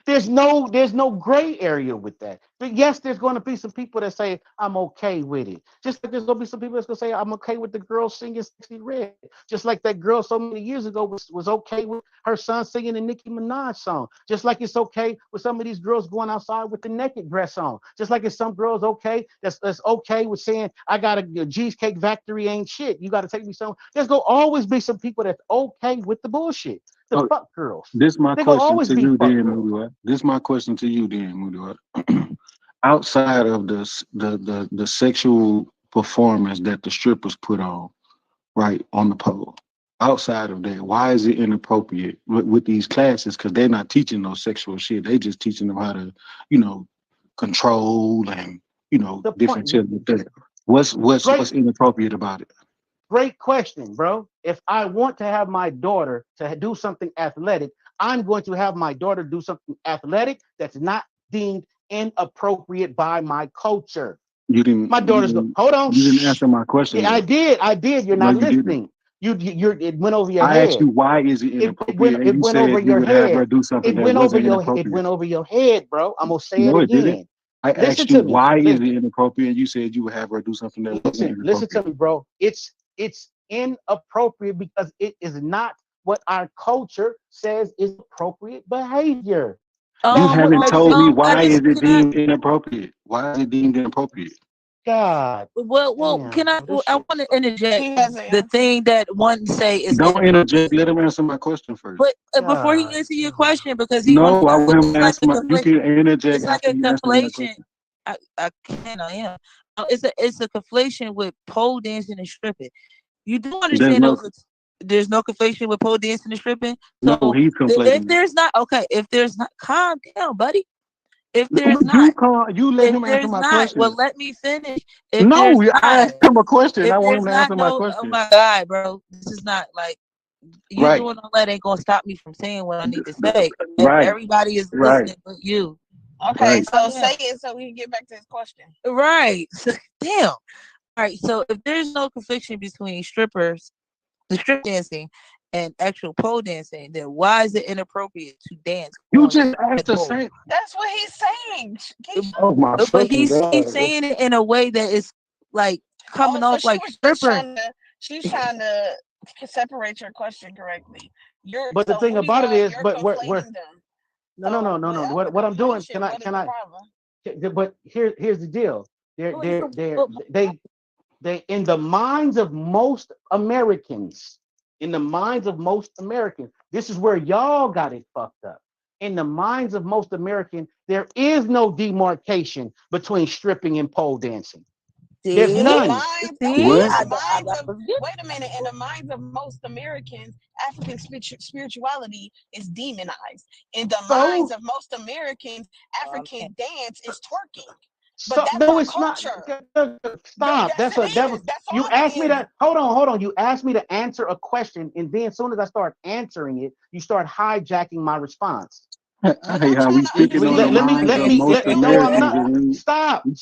There's no gray area with that. But yes, there's going to be some people that say I'm okay with it. Just like there's going to be some people that's going to say I'm okay with the girl singing "Sexy Red." Just like that girl so many years ago was okay with her son singing the Nicki Minaj song. Just like it's okay with some of these girls going outside with the naked dress on. Just like it's some girls okay that's okay with saying I got a Cheesecake Factory ain't shit. You got to take me somewhere. There's going to always be some people that's okay with the bullshit. The Oh, fuck girls. this is my They're gonna question always to be you fuck then, girls. Mudiwat. This is my question to you then, Mudiwat. Outside of the sexual performance that the strippers put on, right, on the pole. Outside of that, why is it inappropriate with these classes? Because they're not teaching no sexual shit. They just teaching them how to, control and The different point. shit like that. What's Great, inappropriate about it? great question, bro. If I want to have my daughter to do something athletic, I'm going to have my daughter do something athletic that's not deemed inappropriate by my culture. You didn't My you daughter's go, didn't hold on. you didn't Shh. answer my question Yeah, I though. did. I did. You're No, not you didn't. listening. It went over your I asked head. you why is it inappropriate, and It you went over said you your would have head. her do something It that went over wasn't your it inappropriate. went over your head, bro. I'm gonna say it No, it didn't. again. I Listen asked you to me. why is it inappropriate, and you said you would have her do something that wasn't Listen to inappropriate. me, bro. It's inappropriate because it is not what our culture says is appropriate behavior. You That's what haven't makes told it. me Let why me, is it can I, deemed inappropriate. Why is it deemed inappropriate? God well, damn, can I, bro, this I shit. want to interject He has an the answer. thing that one say is Don't interject. inappropriate. Let him answer my question first. But before he God answer your damn. question, because he wants, No, I want him it's to like answer a my. You conflation. can interject It's like after a he answers my conflation. question. I am. It's a conflation with pole dancing and stripping. You do There's understand no, those. There's no conflation with pole dancing and stripping. no, So he's if conflating it. there's not, okay, if there's not, calm down, buddy. If No, there's but you not, call. You let if him answer there's my not, well, question. let me finish. If No, there's I not, asked him a question. I if want him there's to not answer my no, oh question. my God, bro, this is not like you Right. doing all that ain't gonna stop me from saying what I need to Th- say. Right. Everybody is Right. listening but you. Okay, Right. so I say am. it so we can get back to his question. Right. So, damn. All right. So if there's no confliction between strippers, the strip dancing, and actual pole dancing, then why is it inappropriate to dance You on just a asked the pole? same. That's what he's saying. Oh my But fucking he's god! saying it in a way that is like Oh, coming so off she like was just stripper. she's trying to separate your question correctly. But the So thing Moody about it Wad, is, you're but where conflating them. no. Without the What I'm doing, conflation, what is can the I? problem? But here's the deal. Wait, so, They in the minds of most Americans, this is where y'all got it fucked up. In the minds of most Americans, there is no demarcation between stripping and pole dancing. There's In the see, none. minds, okay, What? in see, the I minds got of wait a minute, in the minds of most Americans, African spirituality is demonized. In the minds So of most Americans, man. African dance is twerking. But so that's no, our it's not. culture. Stop. Yes, it That was is. That's you all asked it me is. that. Hold on. You asked me to answer a question, and then as soon as I start answering it, you start hijacking my response. I We're hate not how trying we to speaking on the understand what minds you of mean. most No, I'm Americans, not. and Stop. you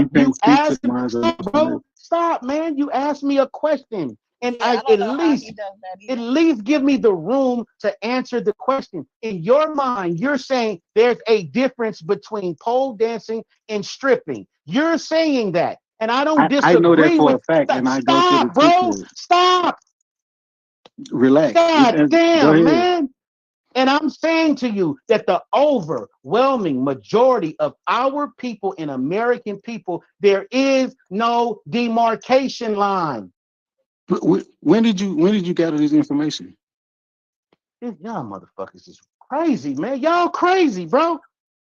You can't speak to asked, the minds of most bro. Americans. Stop, man. You asked me a question, and Yeah, I I don't know how he does that at either. least give me the room to answer the question. In your mind, you're saying there's a difference between pole dancing and stripping. You're saying that, and I don't I know that disagree for a with. fact, and I go to the Stop, bro. teacher. Stop. Relax. Just God answer. Go damn, ahead. man. And I'm saying to you that the overwhelming majority of our people and American people, there is no demarcation line. When did you gather this information? Y'all motherfuckers is crazy, man. Y'all crazy, bro.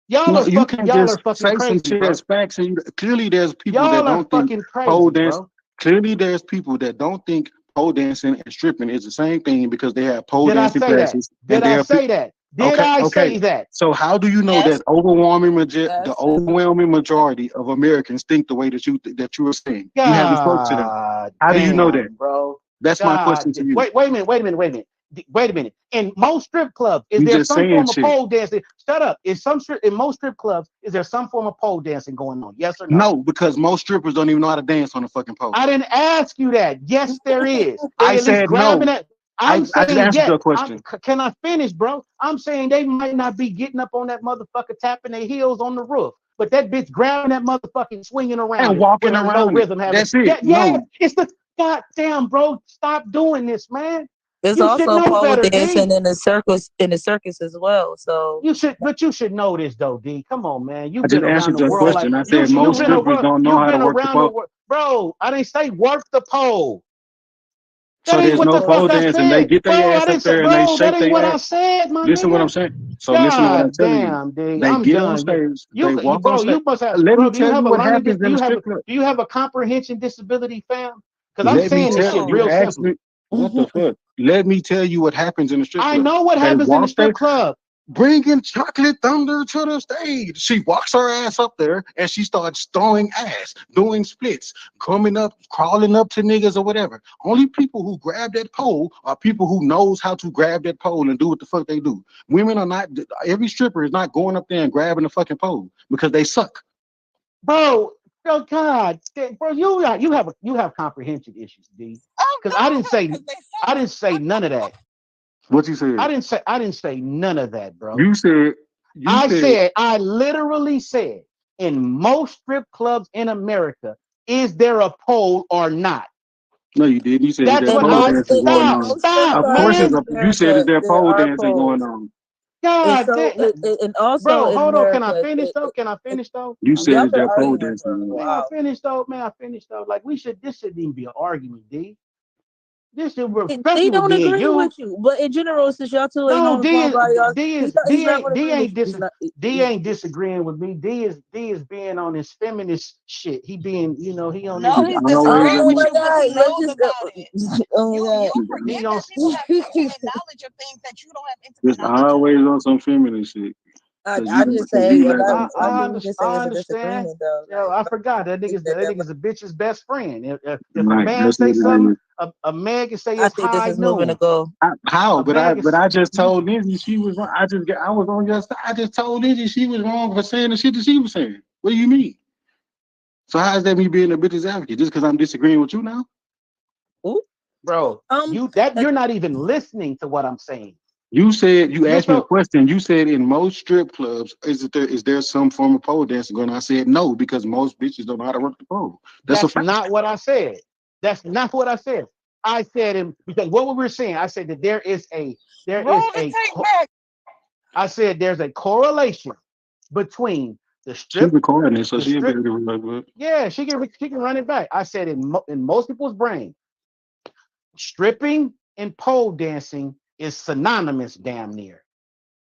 No, you can't Y'all are just fucking say some crazy, shit bro. as facts. And clearly, there's people that Y'all are don't think fucking pole crazy, dance. bro. Clearly, there's people that don't think pole dancing and stripping is the same thing because they have pole Did I dancing say that? classes, and Did I there are say that? Did I say that? So how do you know Yes. that the That's overwhelming majority of Americans think the way that you were saying? You haven't spoke to them. God How do you know that? damn, bro. That's my question to you. Wait a minute, wait a minute, wait a minute. Wait a minute. In most strip clubs, is You there just some saying form of shit. pole dancing? Shut up. In most strip clubs, is there some form of pole dancing going on? Yes or no? No, because most strippers don't even know how to dance on a fucking pole. I didn't ask you that. Yes, there is. They I at least said grabbing no. it. I'm I just saying answered yes. your question. Can I finish, bro? I'm saying they might not be getting up on that motherfucker, tapping their heels on the roof, but that bitch grabbing that motherfucking, swinging around And it with walking her low around it. rhythm, having That's it. yeah. No. It's the goddamn, bro. Stop doing this, man. It's You should also know pole better, dancing D. in the circus as well. So You should know this though, D. Come on, man. I You've just been around answered the your world like question. I said you've most been strippers around. don't know You've how to been work the around the pole. world, bro. I didn't say work the pole. So That ain't there's what no the pole fuck I dance and they said, get bro. their I ass up didn't say, there and they bro. That shake ain't what their I ass. said, my Listen what I'm nigga. saying. So listen to what I'm God telling you. damn, D. They I'm get on done. stage, they walk on Bro. stage. You must have, Let bro. me Do you tell have you a what learning? happens in the strip club. Do you have a comprehension disability, fam? Because I'm Let me saying this tell shit you real asked simply. me what the fuck. Let me tell you what happens in the strip I club. know what They happens in the walk there, strip club. bringing Chocolate Thunder to the stage. She walks her ass up there and she starts throwing ass, doing splits, coming up, crawling up to niggas or whatever. Only people who grab that pole are people who knows how to grab that pole and do what the fuck they do. Women are not. Every stripper is not going up there and grabbing the fucking pole because they suck. Bro, oh God, bro, you have comprehension issues, D. Of Because course, because they I suck. didn't say none of that. What you said? I didn't say none of that, bro. You said. You said. I literally said, in most strip clubs in America, is there a pole or not? No, you didn't. You said That's that what in pole I most dancing going in stop, on. most strip stop, Of clubs course, in it's man. a. You said America that there there pole are dancing going poles. on. And God so damn, and also bro, in hold on. Can I America finish though? Can I it, finish though? You I'm said y'all that been there pole arguing dancing for a going May on. I while. finish though? May I finish though? Like this shouldn't even be an argument, D. This should, especially They with don't me and agree you. with you, but in general, since y'all two ain't No, on the phone by y'all, he's not going to agree with you. D ain't disagreeing with me. D is being on his feminist shit. He being, he on his No, He's he's always disagreeing Oh with my you because god, he let's knows just go. about it. Oh You my forget he on that people have god. intimate knowledge of things that you don't have intimate just knowledge of. always on some feminine shit. Cause I just say you what let them I say think it. we can say I is a understand. disagreement though. Yo, Like I but forgot I think that nigga's a bitch's best friend. If a Right, man that's say what it something, is. a man can say I it's think this high is moving to noon. go. How? A man can But I just told Lizzie she was wrong. I was on your side. I just told Lizzie she was wrong for saying the shit that she was saying. What do you mean? So how is that me being a bitch's advocate? Just because I'm disagreeing with you now? Ooh. bro. Um uh, You're not even listening to what I'm saying. You said you asked me a Mr. question. You said in most strip clubs, is there some form of pole dancing going on? I said no, because most bitches don't know how to work the pole. That's a That's fact. not what I said. That's not what I said. I said because what we were saying, I said that there is Roll the tape co- back. I said there's a correlation between the She's strip recording it, so the she'll be strip able to remember it. yeah, she can run it back. I said in most people's brain, stripping and pole dancing is synonymous damn near.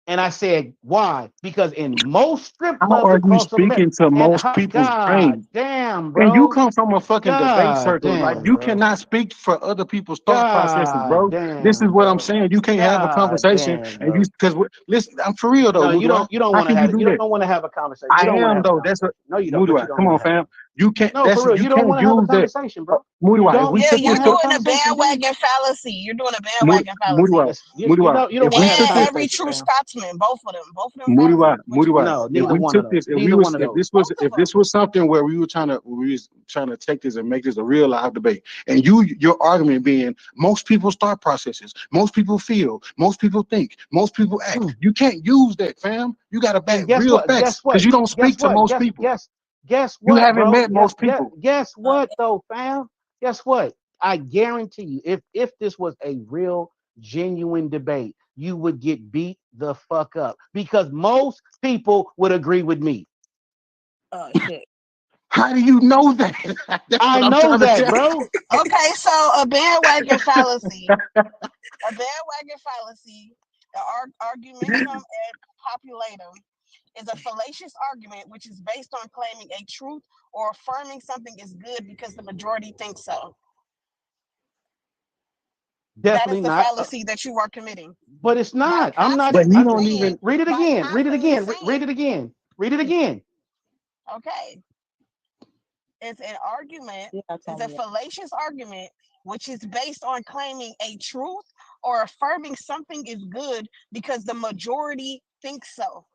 And I said, why? Because in most strip How clubs are you across America, speaking to and most people's God brain? damn, And you bro. come from a fucking debate God circle. Like damn, you bro. cannot speak for other people's thought processes, God bro. This is damn, what I'm bro. saying. You can't have a God conversation damn, and you bro. because listen, I'm for real though, No, Mudwa. you don't How want to can you have do you that? don't want to have a conversation. You I don't want to am have a though. That's a conversation. No, you don't, but you Mudwa. don't Come want on, to have fam. You can't. no for That's real. you You don't can't want to have a use that. conversation, bro. You Mudwa. If we don't Yeah, took want you're this to have to a doing a conversation, D. bandwagon fallacy. You're doing a Mud, bandwagon fallacy. Mudwa, Mudwa. You don't If want we to have a took And this every conversation, true fam. Scotsman, both of them Muriwa, fallacies. Which one? Muriwa. No, If neither we one of took those. this, Neither one of if those. this was, Both of if them. this was something where we was trying to take this and make this a real live debate, and your argument being most people start processes, most people feel, most people think, most people act. You can't use that, fam. You got to back And guess real what? facts Guess because what? you don't Guess speak to what? most people. Guess You what, haven't bro? met most people. Guess uh, what though, fam? Guess what? I guarantee you, if this was a real, genuine debate, you would get beat the fuck up because most people would agree with me. oh shit. How do you know that? That's I what I'm know trying to that, tell bro. Okay, so a bandwagon fallacy. A bandwagon fallacy, the argumentum you. ad populatum, is a fallacious argument which is based on claiming a truth or affirming something is good because the majority thinks so. That is Definitely the not. fallacy that you are committing. But it's not. I'm not. But you Constantly don't saying, even. Read it by again. Read it constantly again. saying, Read it again. Read it again. okay, it's an argument, You're not it's telling a me. fallacious argument, which is based on claiming a truth or affirming something is good because the majority thinks so.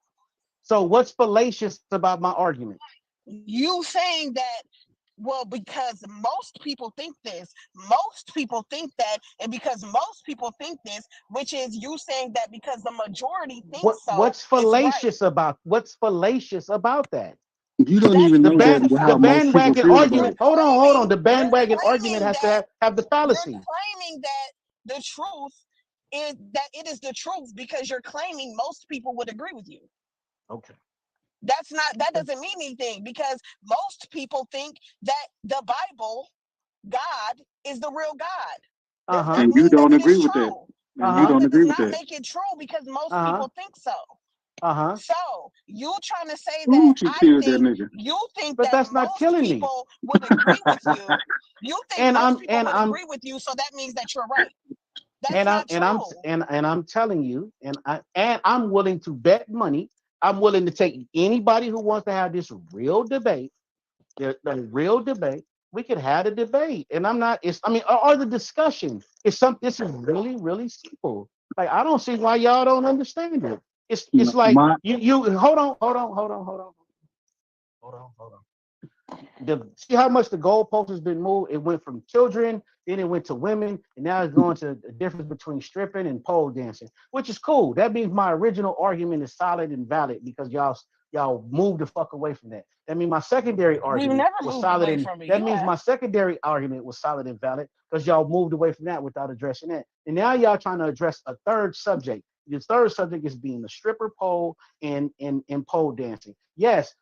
So what's fallacious about my argument? You saying that, well, because most people think this, most people think that, and because most people think this, which is you saying that because the majority thinks so, What's it's right. fallacious about that? You don't That's even The know that's ban the that the how most fallacy. people bandwagon feel about argument. it. Hold on. The You're bandwagon argument claiming has to that have the you're fallacy. claiming that the truth is that it is the truth because you're claiming most people would agree with you. Okay. That doesn't mean anything because most people think that the Bible, God, is the real God. Does Uh-huh. not And you mean that don't it is agree with that. true. And you No, Uh-huh. don't that agree does with not that. make it true because most Uh-huh. people think so. Uh-huh. So you trying to say that Who you killed that nigga? you think But that that's not most killing me. people would agree with you. You think And most I'm people and would I'm agree with you, so that means that you're right. That's and I'm not and I'm true. and I'm telling you, I'm willing to bet money. I'm willing to take anybody who wants to have this real debate, the real debate. We could have a debate, and I'm not. It's I mean, or the discussion. This is really really simple. Like I don't see why y'all don't understand it. It's like My you hold on. See how much the goalpost has been moved? It went from children, then it went to women, and now it's going to the difference between stripping and pole dancing, which is cool. That means my original argument is solid and valid because y'all moved the fuck away from that. That means my secondary We've argument never was moved solid away and from it. that You means have. my secondary argument was solid and valid because y'all moved away from that without addressing that. And now y'all trying to address a third subject. The third subject is being the stripper pole and pole dancing. Yes,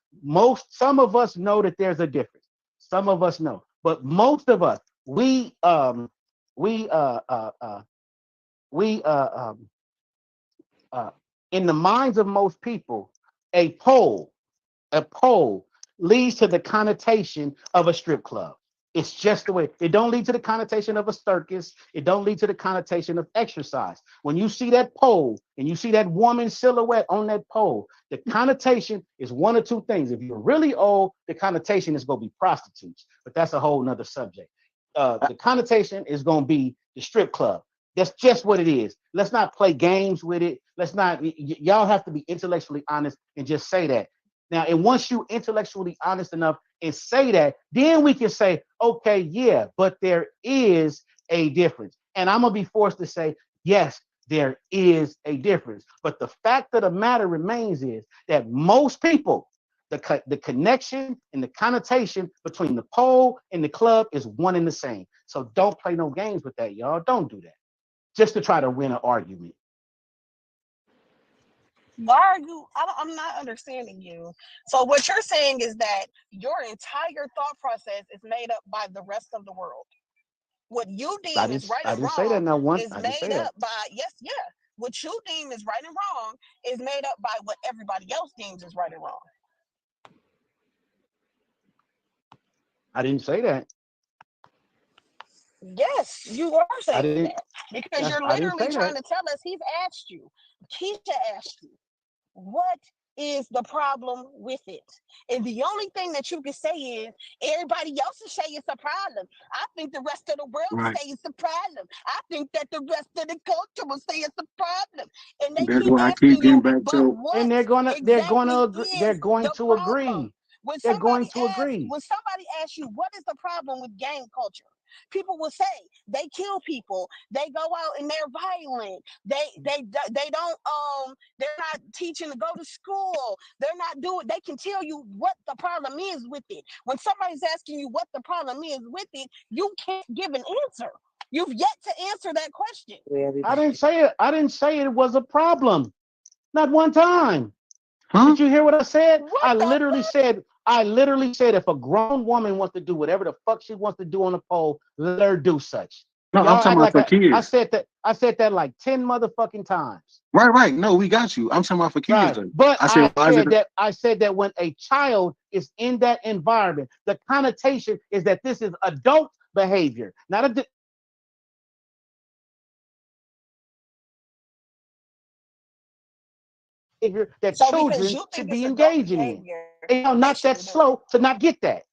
some of us know that there's a difference. Some of us know, but most of us, we we uh, in the minds of most people, a pole leads to the connotation of a strip club. It's just the way it don't lead to the connotation of a circus. It don't lead to the connotation of exercise. When you see that pole and you see that woman silhouette on that pole, the connotation is one or two things. If you're really old, the connotation is going to be prostitutes, but that's a whole nother subject. The connotation is going to be the strip club. That's just what it is. Let's not play games with it. Let's not. Y'all have to be intellectually honest and just say that. Now, and once you intellectually honest enough and say that, then we can say, okay, yeah, but there is a difference. And I'm gonna be forced to say, yes, there is a difference. But the fact of the matter remains is that most people, the connection and the connotation between the pole and the club is one and the same. So don't play no games with that, y'all. Don't do that just to try to win an argument. Why are you? I'm not understanding you. So what you're saying is that your entire thought process is made up by the rest of the world. What you deem is right I and didn't say that wrong now once. is I didn't made say that. up by yes, yeah. What you deem is right and wrong is made up by what everybody else deems is right and wrong. I didn't say that. Yes, you are I saying didn't that because you're I didn't literally say trying that. to tell us he's asked you. Keisha asked you. What is the problem with it? And the only thing that you can say is everybody else will say it's a problem. I think the rest of the world will right. say it's a problem. I think that the rest of the culture will say it's a problem. And they That's keep why I keep asking getting you, back but to. what And exactly they're is going the to problem? agree. They're going to agree. When somebody asks you what is the problem with gang culture, people will say they kill people, they go out and they're violent, they don't they're not teaching to go to school, they're not doing, they can tell you what the problem is with it. When somebody's asking you what the problem is with it, you can't give an answer. You've yet to answer that question. I didn't say it. I didn't say it was a problem. Not one time. Huh? Did you hear what I said? What the I literally said if a grown woman wants to do whatever the fuck she wants to do on the pole, let her do such. No, I'm Y'all talking act about like for kids. I said that like 10 motherfucking times. Right, right. No, we got you. I'm talking about for kids Right. though. But I said, why is it? I said that when a child is in that environment, the connotation is that this is adult behavior, not a behavior that So because children you should think be it's adult engaging in. behavior, They are they not that shouldn't do it. slow to not get that.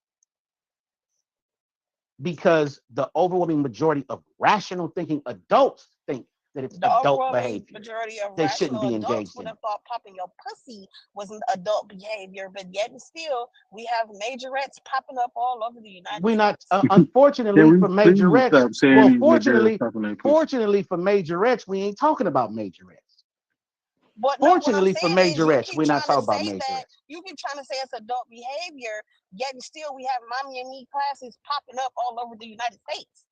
Because the overwhelming majority of rational thinking adults think that it's The adult overwhelming behavior. majority of They shouldn't rational be adults engaged would in have it. thought popping your pussy was an adult behavior, but yet and still we have majorettes popping up all over the United We're not, States. unfortunately Can we for please majorettes, stop saying well, these little girls fortunately, talking like pussy? fortunately for majorettes, we ain't talking about majorettes. But no, what I'm Fortunately for saying is you majorettes, keep we're not trying to talking about say that, majorettes. you keep trying to say it's adult behavior, yet and still we have mommy and me classes popping up all over the United States.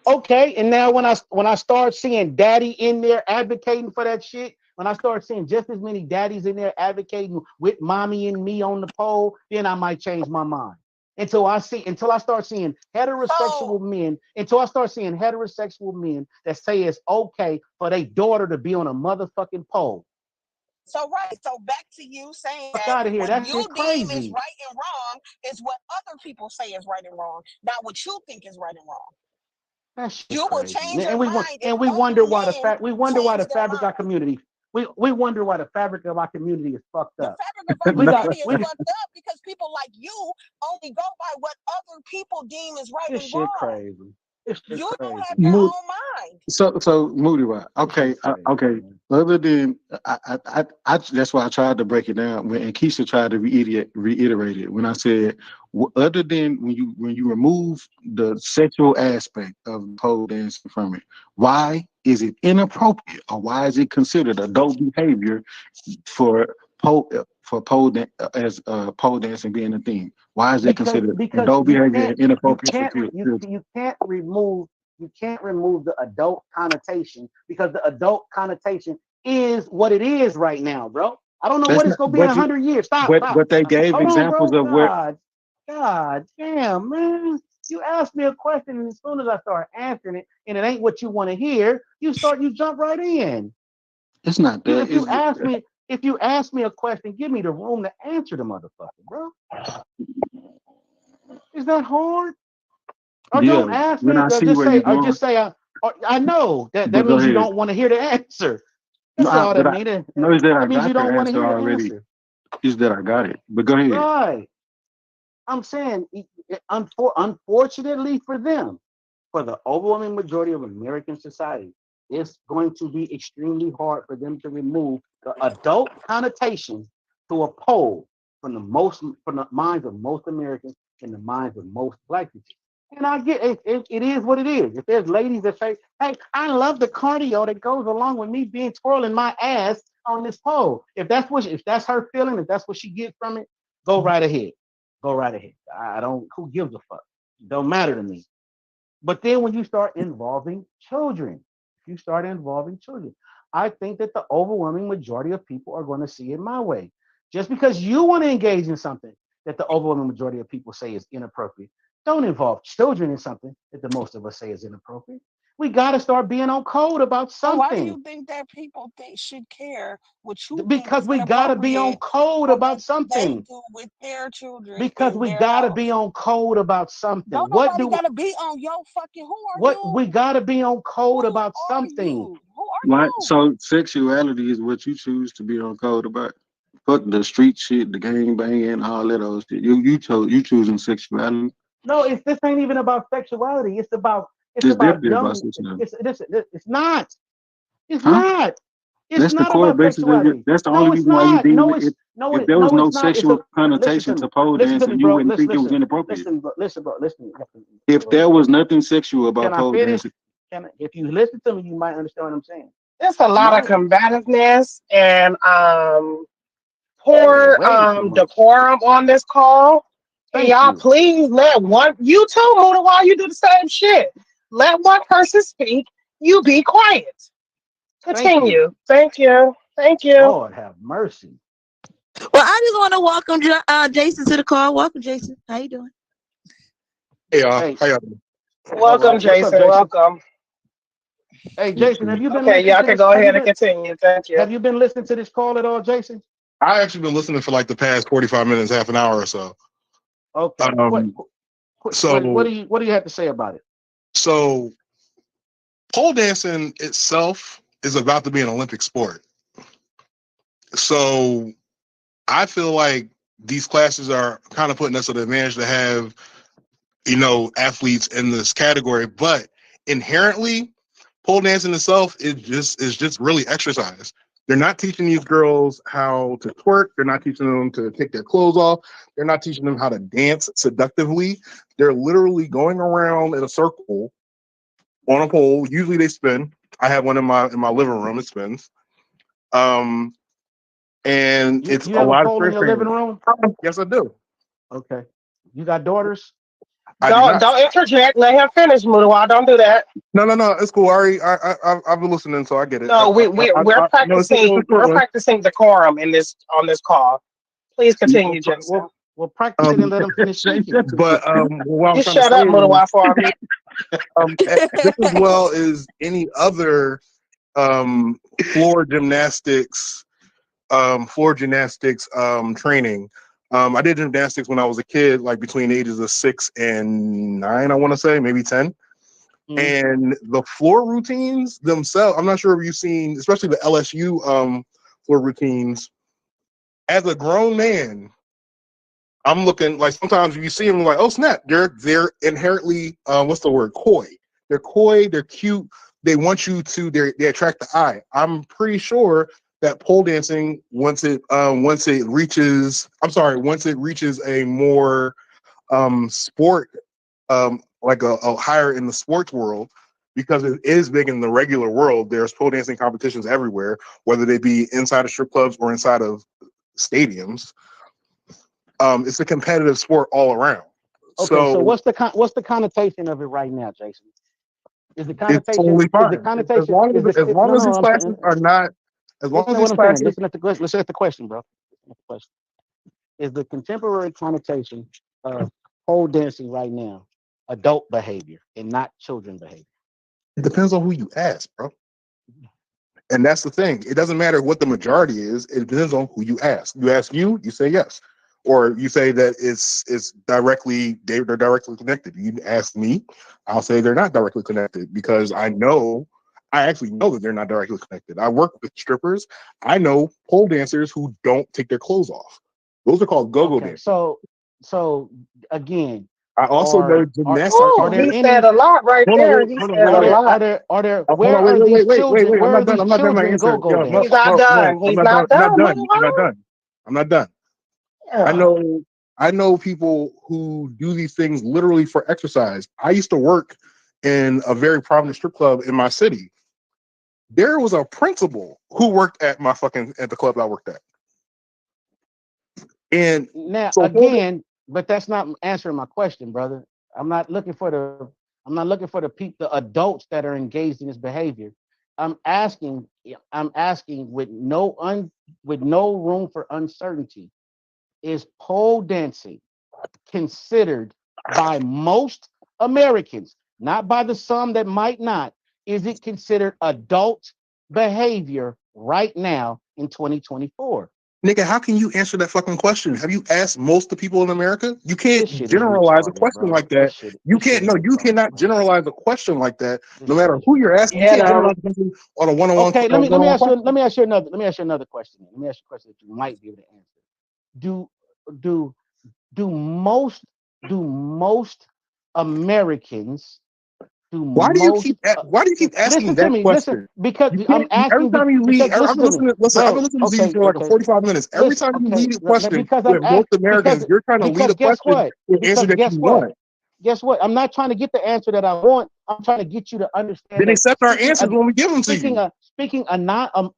Okay, and now when I start seeing daddy in there advocating for that shit, when I start seeing just as many daddies in there advocating with mommy and me on the pole, then I might change my mind. Until I start seeing heterosexual men, until I start seeing heterosexual men that say it's okay for their daughter to be on a motherfucking pole. So right, so back to you saying Fuck that out of here. what That you shit deem is crazy. right and wrong is what other people say is right and wrong, not what you think is right and wrong. That shit You will crazy. change your And we mind if wonder other why men the change their fabric of our mind. community. We wonder why the fabric of our community is fucked The up. fabric of our We got community is we fucked up because people like you only go by what other people deem is right this and shit wrong. crazy. This shit You don't crazy. have your Moody, own mind. so Moody, right? This Okay, shit crazy, okay. man. Other than that's why I tried to break it down. And Keisha tried to reiterate it when I said, other than when you remove the sexual aspect of pole dancing from it, why is it inappropriate or why is it considered adult behavior for pole as pole dancing being a thing? Why is it considered Because adult behavior and inappropriate for you can't remove the adult connotation because the adult connotation is what it is right now, bro. I don't know That's what it's not, gonna be in 100 years. Stop. but they gave Hold on, examples bro. of where God damn, man. You asked me a question, and as soon as I start answering it, and it ain't what you want to hear, you jump right in. it's not that. If you ask me a question, give me the room to answer the motherfucker, bro. Is that hard? Or Yeah, don't ask when me. I see where you're going, I know that but go means you ahead. don't want to hear the answer. No, That's all that but I means. know is that I That means you got the don't want to answer hear the already. answer. Is that I got it. But go ahead. Right. I'm saying, unfortunately for them, for the overwhelming majority of American society, it's going to be extremely hard for them to remove the adult connotation to a pole from the minds of most Americans and the minds of most Black people. And I get it, it is what it is. If there's ladies that say, hey, I love the cardio that goes along with me being twirling my ass on this pole. If that's her feeling, if that's what she gets from it, go right ahead. Go right ahead. I don't, who gives a fuck? It don't matter to me. But then when you start involving children, I think that the overwhelming majority of people are going to see it my way. Just because you want to engage in something that the overwhelming majority of people say is inappropriate, don't involve children in something that the most of us say is inappropriate. We got to start being on code about So why do something you think that people should care what you think because is we got to be on inappropriate code for about what they something. do with their children Because in we their got to be house? on code about something. Don't nobody gotta be on your fucking. Who are What we you? got to be on code Who about are something. you? Who are Right. you? So sexuality is what you choose to be on code about. Fuck the street shit, the gang banging, all that old shit. You choosing sexuality. No, this ain't even about sexuality. It's It's about definitely about young. sexuality. It's not. It's Huh? not. It's That's the not core about basis of it. sexuality. That's the No, only it's reason why you not. deem it. If there was No, no it's not. It's a sexual listen connotation to to me. pole Listen to me, dancing, you bro. wouldn't think it was inappropriate. Listen, bro. Listen. If there was nothing sexual about Can I pole finish? dancing, If you listen to me, you might understand what I'm saying. There's a lot of My combativeness and yeah, poor way too much. decorum on this call. Can Thank y'all you. please let you too, Muda, while you do the same shit. Let one person speak. You be quiet. Thank you. Continue. Thank you. Thank you. Lord have mercy. Well, I just want to welcome Jason to the call. Welcome, Jason. How you doing? Hey y'all, Hey, how y'all doing? all Welcome, right. What's up, Jason. Jason? Welcome. Hey, Jason, have you been Okay, listening y'all to can this? go ahead and continue. Thank you. Have you been listening to this call at all, Jason? I actually been listening for like the past 45 minutes, half an hour or so. Okay. So What do you have to say about it? so pole dancing itself is about to be an Olympic sport. So I feel like these classes are kind of putting us at an advantage to have, athletes in this category, but inherently, pole dancing itself is just really exercise. They're not teaching these girls how to twerk. They're not teaching them to take their clothes off. They're not teaching them how to dance seductively. They're literally going around in a circle on a pole. Usually they spin. I have one in my living room. It spins. And it's You a have a lot of pole in strength your living training. room? Yes, I do. Okay. You got daughters? I do not. Don't interject. Let him finish, Mudawar. Don't do that. No. It's cool. I've been listening, so I get it. No, we're No, it's a practicing. short We're one. practicing decorum on this call. Please continue, Jason. We'll practice it and let them finish speaking. But what I'm You trying to shut say up, Mudawar, for me. just as well as any other floor gymnastics training. I did gymnastics when I was a kid, like between the ages of 6 and 9, I want to say, maybe 10. Mhm. And the floor routines themselves, I'm not sure if you've seen, especially the LSU floor routines. As a grown man, I'm looking like sometimes you see them like, oh snap, they're inherently what's the word, coy. They're coy, they're cute, they want you to, they attract the eye. I'm pretty sure that pole dancing, once it reaches a more sport, like a higher in the sports world, because it is big in the regular world. There's pole dancing competitions everywhere, whether they be inside of strip clubs or inside of stadiums. It's a competitive sport all around. Okay, so what's the connotation of it right now, Jason? Is the It's connotation totally fine. As connotation long is as the as long no as no these I'm classes saying are not, as long listen as to these what I'm saying. classes, Listen at the question, bro. Listen at the question. Is the contemporary connotation of pole dancing right now adult behavior and not children behavior? it depends on who you ask, bro. And that's the thing. It doesn't matter what the majority is. It depends on who you ask. You ask you say yes, or you say that it's directly they're directly connected. You ask me, I'll say they're not directly connected because I actually know that they're not directly connected. I work with strippers. I know pole dancers who don't take their clothes off. Those are called go-go Okay, dancers. so again, I also know are gymnastics. Ooh, there he any said a lot right Hold on, there. wait, He hold on, said wait, a wait. lot. Hold where on, are these children? wait. Where are these I'm not done my children answer. go-go Yo, dancers? He's not done. He's not done. I'm not done. I'm not done. Yeah. I know people who do these things literally for exercise. I used to work in a very prominent strip club in my city. There was a principal who worked at at the club I worked at. And Now so again, but that's not answering my question, brother. I'm not looking for the people, the adults that are engaged in this behavior. I'm asking, I'm asking with no room for uncertainty. Is pole dancing considered by most Americans, not by the some that might not, is it considered adult behavior right now in 2024? nigga, how can you answer that fucking question? Have you asked most of the people in America? You can't This shit is generalize a retarded, question bro. like that. This shit is You retarded, cannot bro. generalize a question like that. This No shit matter is who you're retarded. asking, you You can't know. generalize a question on a one-on-one Okay, question. let me ask you another question. Let me ask you a question that you might be able to answer. Do do do most do most Americans do Why do you most keep asking listen to that me, listen, question? because You I'm can't. Every asking time you lead, because I've listen been to me, listening. Listen, I've been bro. listening to you Okay, for like a okay. 45 minutes. Every Listen, time you okay, lead a question because I'm with most Americans, you're trying to lead because a question with the answer that you guess what? want. Guess what? I'm not trying to get the answer that I want. I'm trying to get you to understand Then that accept our answers when we give them to you. speaking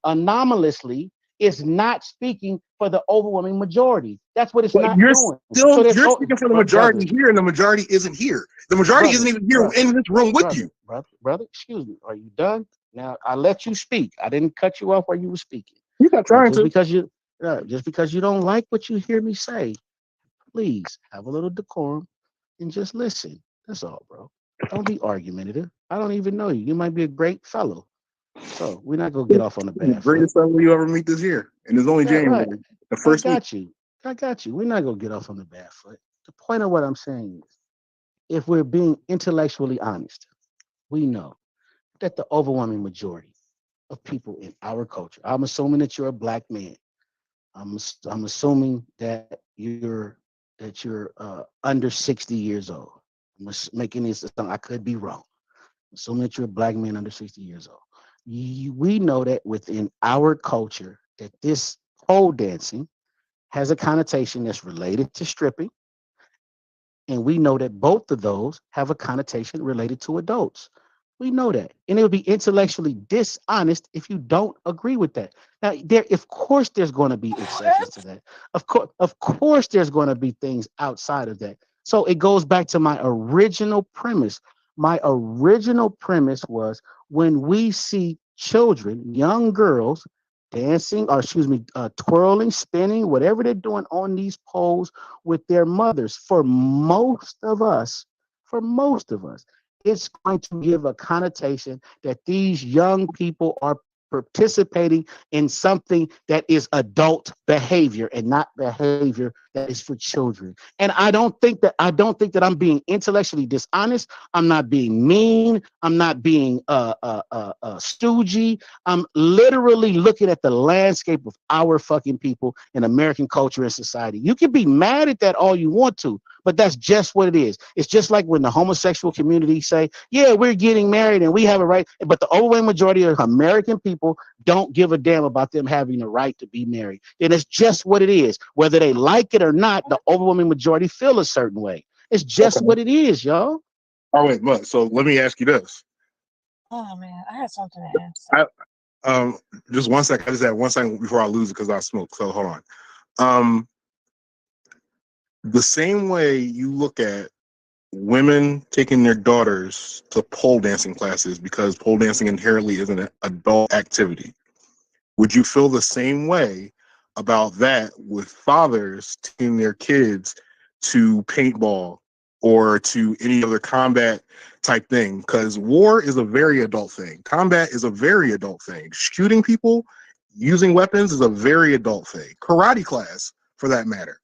anomalously is not speaking for the overwhelming majority. That's what it's But not doing. So there's you're speaking for the brother, majority here, and the majority isn't here. The majority isn't even here in this room with you. brother. Excuse me. Are you done? Now I let you speak. I didn't cut you off while you were speaking. You're not Now, trying to. just because you don't like what you hear me say, please have a little decorum and just listen. That's all, bro. Don't be argumentative. I don't even know you. You might be a great fellow. So we're not gonna get off on the bad foot. Greatest level you ever meet this year, and it's only Yeah, right. January, the I first week. got you. I got you. We're not gonna get off on the bad foot. The point of what I'm saying is, if we're being intellectually honest, we know that the overwhelming majority of people in our culture, I'm assuming that you're a black man. I'm assuming that you're under 60 years old. Making this. I could be wrong. Assuming that you're a black man under 60 years old. We know that within our culture that this pole dancing has a connotation that's related to stripping, and we know that both of those have a connotation related to adults. We know that. And it would be intellectually dishonest if you don't agree with that. Now, of course, there's going to be exceptions to that. Of course, there's going to be things outside of that. So it goes back to my original premise. My original premise was when we see children, young girls, dancing, or excuse me, twirling, spinning, whatever they're doing on these poles with their mothers. For most of us, it's going to give a connotation that these young people are participating in something that is adult behavior and not behavior that is for children. And I don't think that I'm being intellectually dishonest. I'm not being mean. I'm not being stoogey. I'm literally looking at the landscape of our fucking people in American culture and society. You can be mad at that all you want to, but that's just what it is. It's just like when the homosexual community say, yeah, we're getting married and we have a right, but the overwhelming majority of American people don't give a damn about them having the right to be married. And it's just what it is. Whether they like it or not, the overwhelming majority feel a certain way. It's just Okay. what it is, y'all. Oh wait, but so let me ask you this. Oh man, I had something to ask. Just 1 second. I just had 1 second before I lose it because I smoke. So hold on. Um, the same way you look at women taking their daughters to pole dancing classes because pole dancing inherently is an adult activity. Would you feel the same way about that with fathers taking their kids to paintball or to any other combat type thing? Because war is a very adult thing. Combat is a very adult thing. Shooting people, using weapons is a very adult thing. Karate class, for that matter.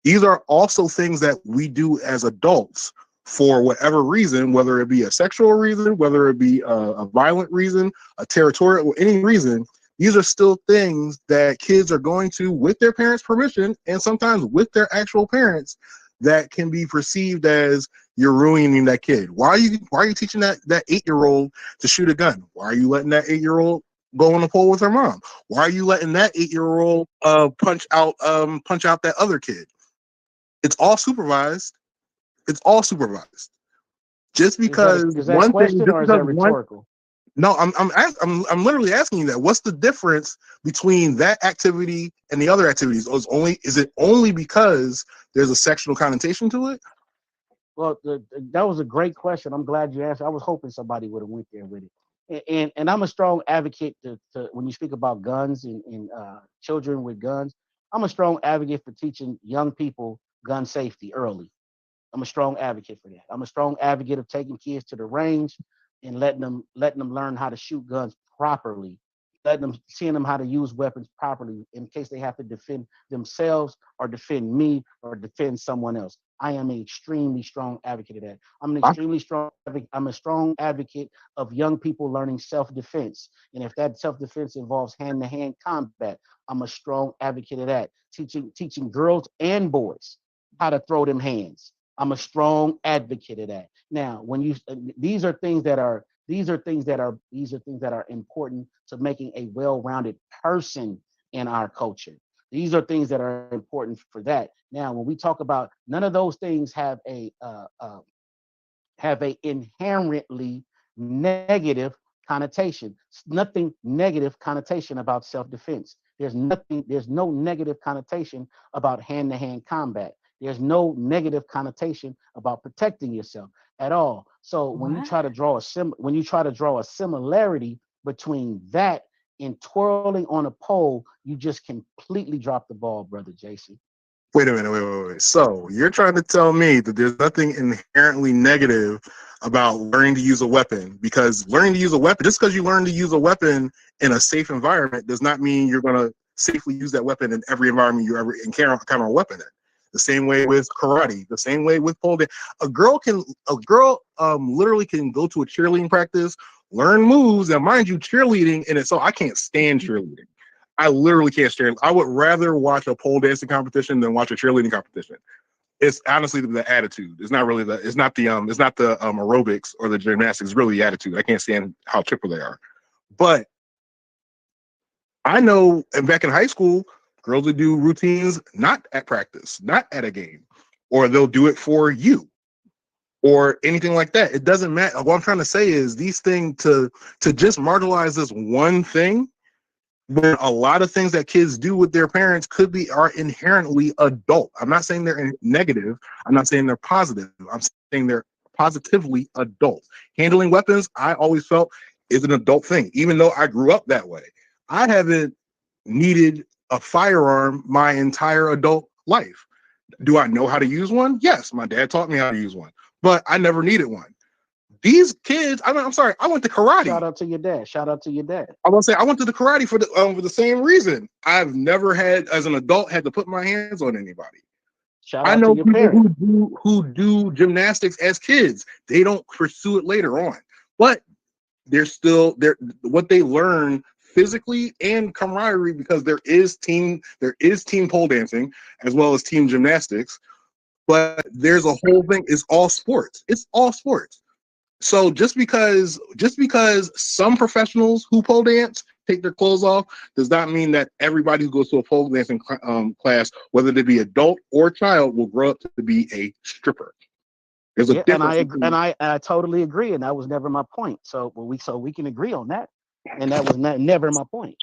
These are also things that we do as adults for whatever reason, whether it be a sexual reason, whether it be a violent reason, a territorial, any reason. These are still things that kids are going to with their parents' permission and sometimes with their actual parents that can be perceived as you're ruining that kid. Why are you teaching that 8-year-old to shoot a gun? Why are you letting that 8-year-old go on a pole with her mom? Why are you letting that 8-year-old punch out that other kid? It's all supervised. It's all supervised. Just because Is that a one thing, question just or is that because one. rhetorical? No, I'm literally asking you that. What's the difference between that activity and the other activities? Is it only because there's a sexual connotation to it? Well, that was a great question. I'm glad you asked. I was hoping somebody would have went there with it. And I'm a strong advocate to when you speak about guns and children with guns. I'm a strong advocate for teaching young people gun safety early. I'm a strong advocate for that. I'm a strong advocate of taking kids to the range and letting them learn how to shoot guns properly, seeing them how to use weapons properly in case they have to defend themselves or defend me or defend someone else. I am an extremely strong advocate of that. I'm a strong advocate of young people learning self-defense. And if that self-defense involves hand-to-hand combat, I'm a strong advocate of that. Teaching girls and boys how to throw them hands. I'm a strong advocate of that. Now, when you these are things that are important to making a well-rounded person in our culture. These are things that are important for that. Now, when we talk about none of those things have a inherently negative connotation. Nothing negative connotation about self-defense. There's no negative connotation about hand-to-hand combat. There's no negative connotation about protecting yourself at all. So when you try to draw a similarity between that and twirling on a pole, you just completely drop the ball, brother Jason. Wait a minute, wait. So you're trying to tell me that there's nothing inherently negative about learning to use a weapon, because learning to use a weapon, just because you learn to use a weapon in a safe environment does not mean you're going to safely use that weapon in every environment you ever encounter a weapon in. The same way with karate, the same way with pole dance. A girl literally can go to a cheerleading practice, learn moves, and mind you, cheerleading, and so I can't stand cheerleading. I literally can't stand. I would rather watch a pole dancing competition than watch a cheerleading competition. It's honestly the attitude. It's not really the. It's not the aerobics or the gymnastics. It's really the attitude. I can't stand how triple they are. But I know, and back in high school, girls would do routines not at practice, not at a game, or they'll do it for you, or anything like that. It doesn't matter. What I'm trying to say is these things to just marginalize this one thing. When a lot of things that kids do with their parents are inherently adult. I'm not saying they're negative. I'm not saying they're positive. I'm saying they're positively adult. Handling weapons, I always felt, is an adult thing, even though I grew up that way. I haven't needed a firearm my entire adult life. Do I know how to use one? Yes, my dad taught me how to use one, but I never needed one. These kids, I'm sorry, I went to karate. Shout out to your dad. Shout out to your dad. I want to say I went to the karate for the same reason. I've never had, as an adult, had to put my hands on anybody. Shout I out know to your people parents. who do gymnastics as kids. They don't pursue it later on, but they're still what they learn physically and camaraderie, because there is team pole dancing as well as team gymnastics. But there's a whole thing. It's all sports. It's all sports. So just because some professionals who pole dance take their clothes off does not mean that everybody who goes to a pole dancing class, whether they be adult or child, will grow up to be a stripper. There's a difference. And I totally agree, and that was never my point. So we can agree on that, and that was never my point.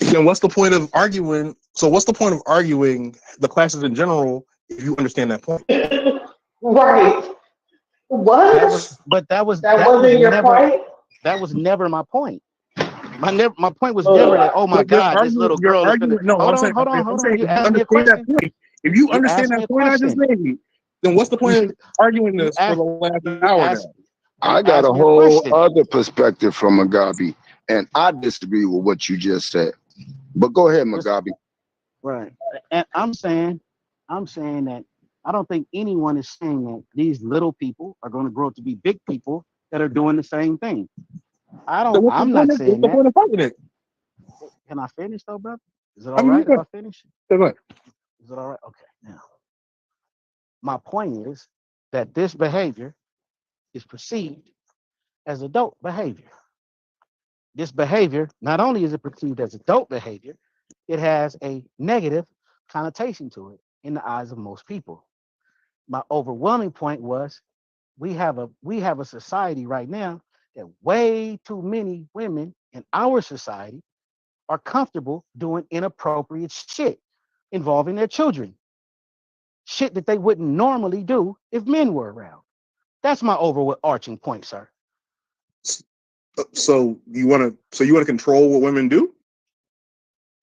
Then what's the point of arguing? So what's the point of arguing the classes in general if you understand that point? Right. What? That wasn't your point? That was never my point. My point was never that, oh my God, this little girl is gonna... Hold on. You asked me a question. If you understand that point I just made, then what's the point of arguing this for the last hour now? I got a whole other perspective from Mugabe, and I disagree with what you just said. But go ahead, Mugabe. Right. And I'm saying that I don't think anyone is saying that these little people are going to grow up to be big people that are doing the same thing. I'm not saying that. What's the point of Can I finish though, brother? Is it all right if I finish? Go ahead. Is it all right? Okay. Now, my point is that this behavior is perceived as adult behavior. This behavior, not only is it perceived as adult behavior, it has a negative connotation to it in the eyes of most people. My overwhelming point was we have a society right now that way too many women in our society are comfortable doing inappropriate shit involving their children. Shit that they wouldn't normally do if men were around. That's my overarching point, sir. So you want to control what women do?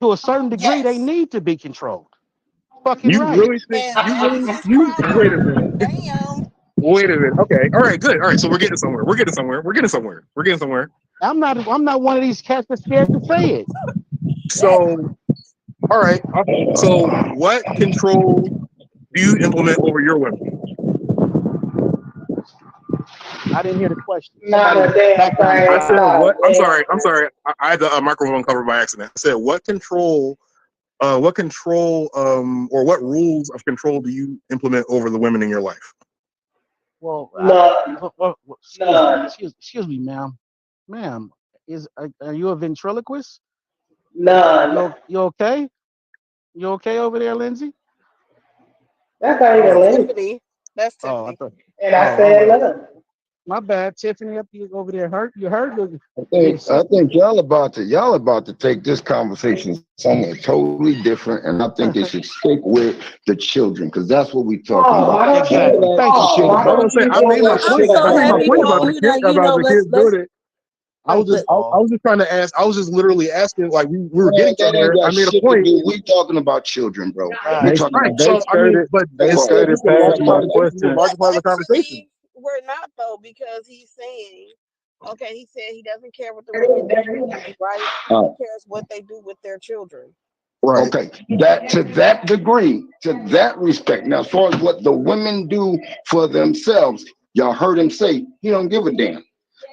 To a certain degree, they need to be controlled. Fucking you right. Really think wait a minute. Damn. Wait a minute. Okay. All right. Good. All right. So we're getting somewhere. I'm not one of these cats that's scared to say it. So, all right. So, what control do you implement over your women? I didn't hear the question. Not a damn thing. I said what? I'm sorry. I had the microphone covered by accident. I said what control, or what rules of control do you implement over the women in your life? Well, excuse me, ma'am. Ma'am, are you a ventriloquist? None. You okay? You okay over there, Lindsay? That's not even Lindsay. Tiffany. That's Oh, Tiffany. And I said none. My bad, Tiffany. Up you over there hurt? You hurt? I think y'all about to take this conversation somewhere totally different, and I think they should stick with the children because that's what we talking about. Exactly. Thank you. I made my point about the kids doing it. I was just trying to ask. I was just literally asking, like we were getting somewhere. I made a point. We talking about children, bro. Right. So I mean, but they started past my question. Part of the conversation. We're not though, because he's saying, okay, he said he doesn't care what the women do, right? He cares what they do with their children. Right. Okay. That to that degree, to that respect. Now, as far as what the women do for themselves, y'all heard him say he don't give a damn.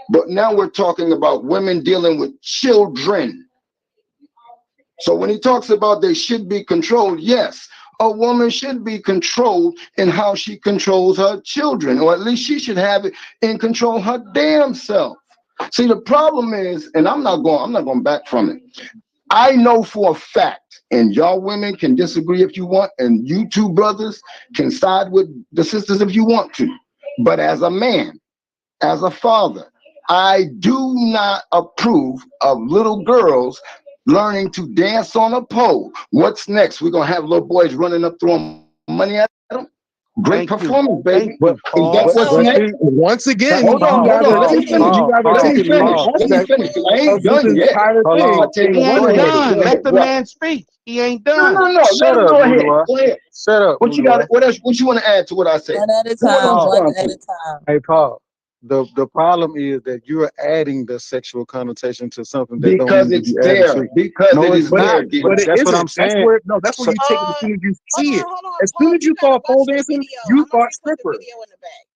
But now we're talking about women dealing with children. So when he talks about they should be controlled, yes, a woman should be controlled in how she controls her children, or at least she should have it in control her damn self. See, the problem is, and I'm not going back from it. I know for a fact, and y'all women can disagree if you want, and you two brothers can side with the sisters if you want to. But as a man, as a father, I do not approve of little girls learning to dance on a pole. What's next? We're going to have little boys running up throwing money at them? Great Thank you. performance, baby. Thank you, Is that Paul. what's So- next? Once again, Hold on. Let me finish. You gotta Let take me it in finish. Let me aspect finish. 'Cause I of ain't this done yet. entire Hold thing. on. I'll tell you He what, ain't go ahead. done. Go Let ahead. the What? man speak. He ain't No, done. let Shut him up, go ahead. Mudawar. Go ahead. Shut up, What you got? Mudawar. What you want to add to what I said? One at a Who want to time, one respond at to? a time. Hey, Paul. The problem is that you're adding the sexual connotation to something that don't Because need to it's be added there. to. Because No, it it's is But it, there, not. D. But but it that's what I'm isn't. That's saying. where no. That's where So, you take it as soon as you see it. Hold on. As Paul, soon as you you gotta saw pole watch the dancing, video. you I'm gonna thought re-put the stripper. video in the back.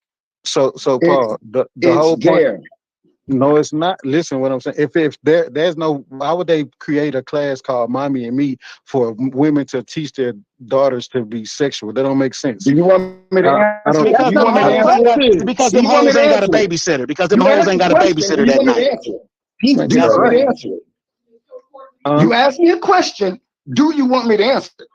so It, Paul, the it's whole point. there. No, it's not. Listen, what I'm saying. If there's no, why would they create a class called "Mommy and Me" for women to teach their daughters to be sexual? That don't make sense. Do you want me to I answer? don't. Because You them want me to hoes answer ain't got it? because Do them you want me hoes to ain't got a answer it? babysitter. Because them You hoes asked ain't the got a question. Do babysitter you that want me to night. answer it? Do you That's want me to right. answer it? You asked me a question. Do you want me to answer it?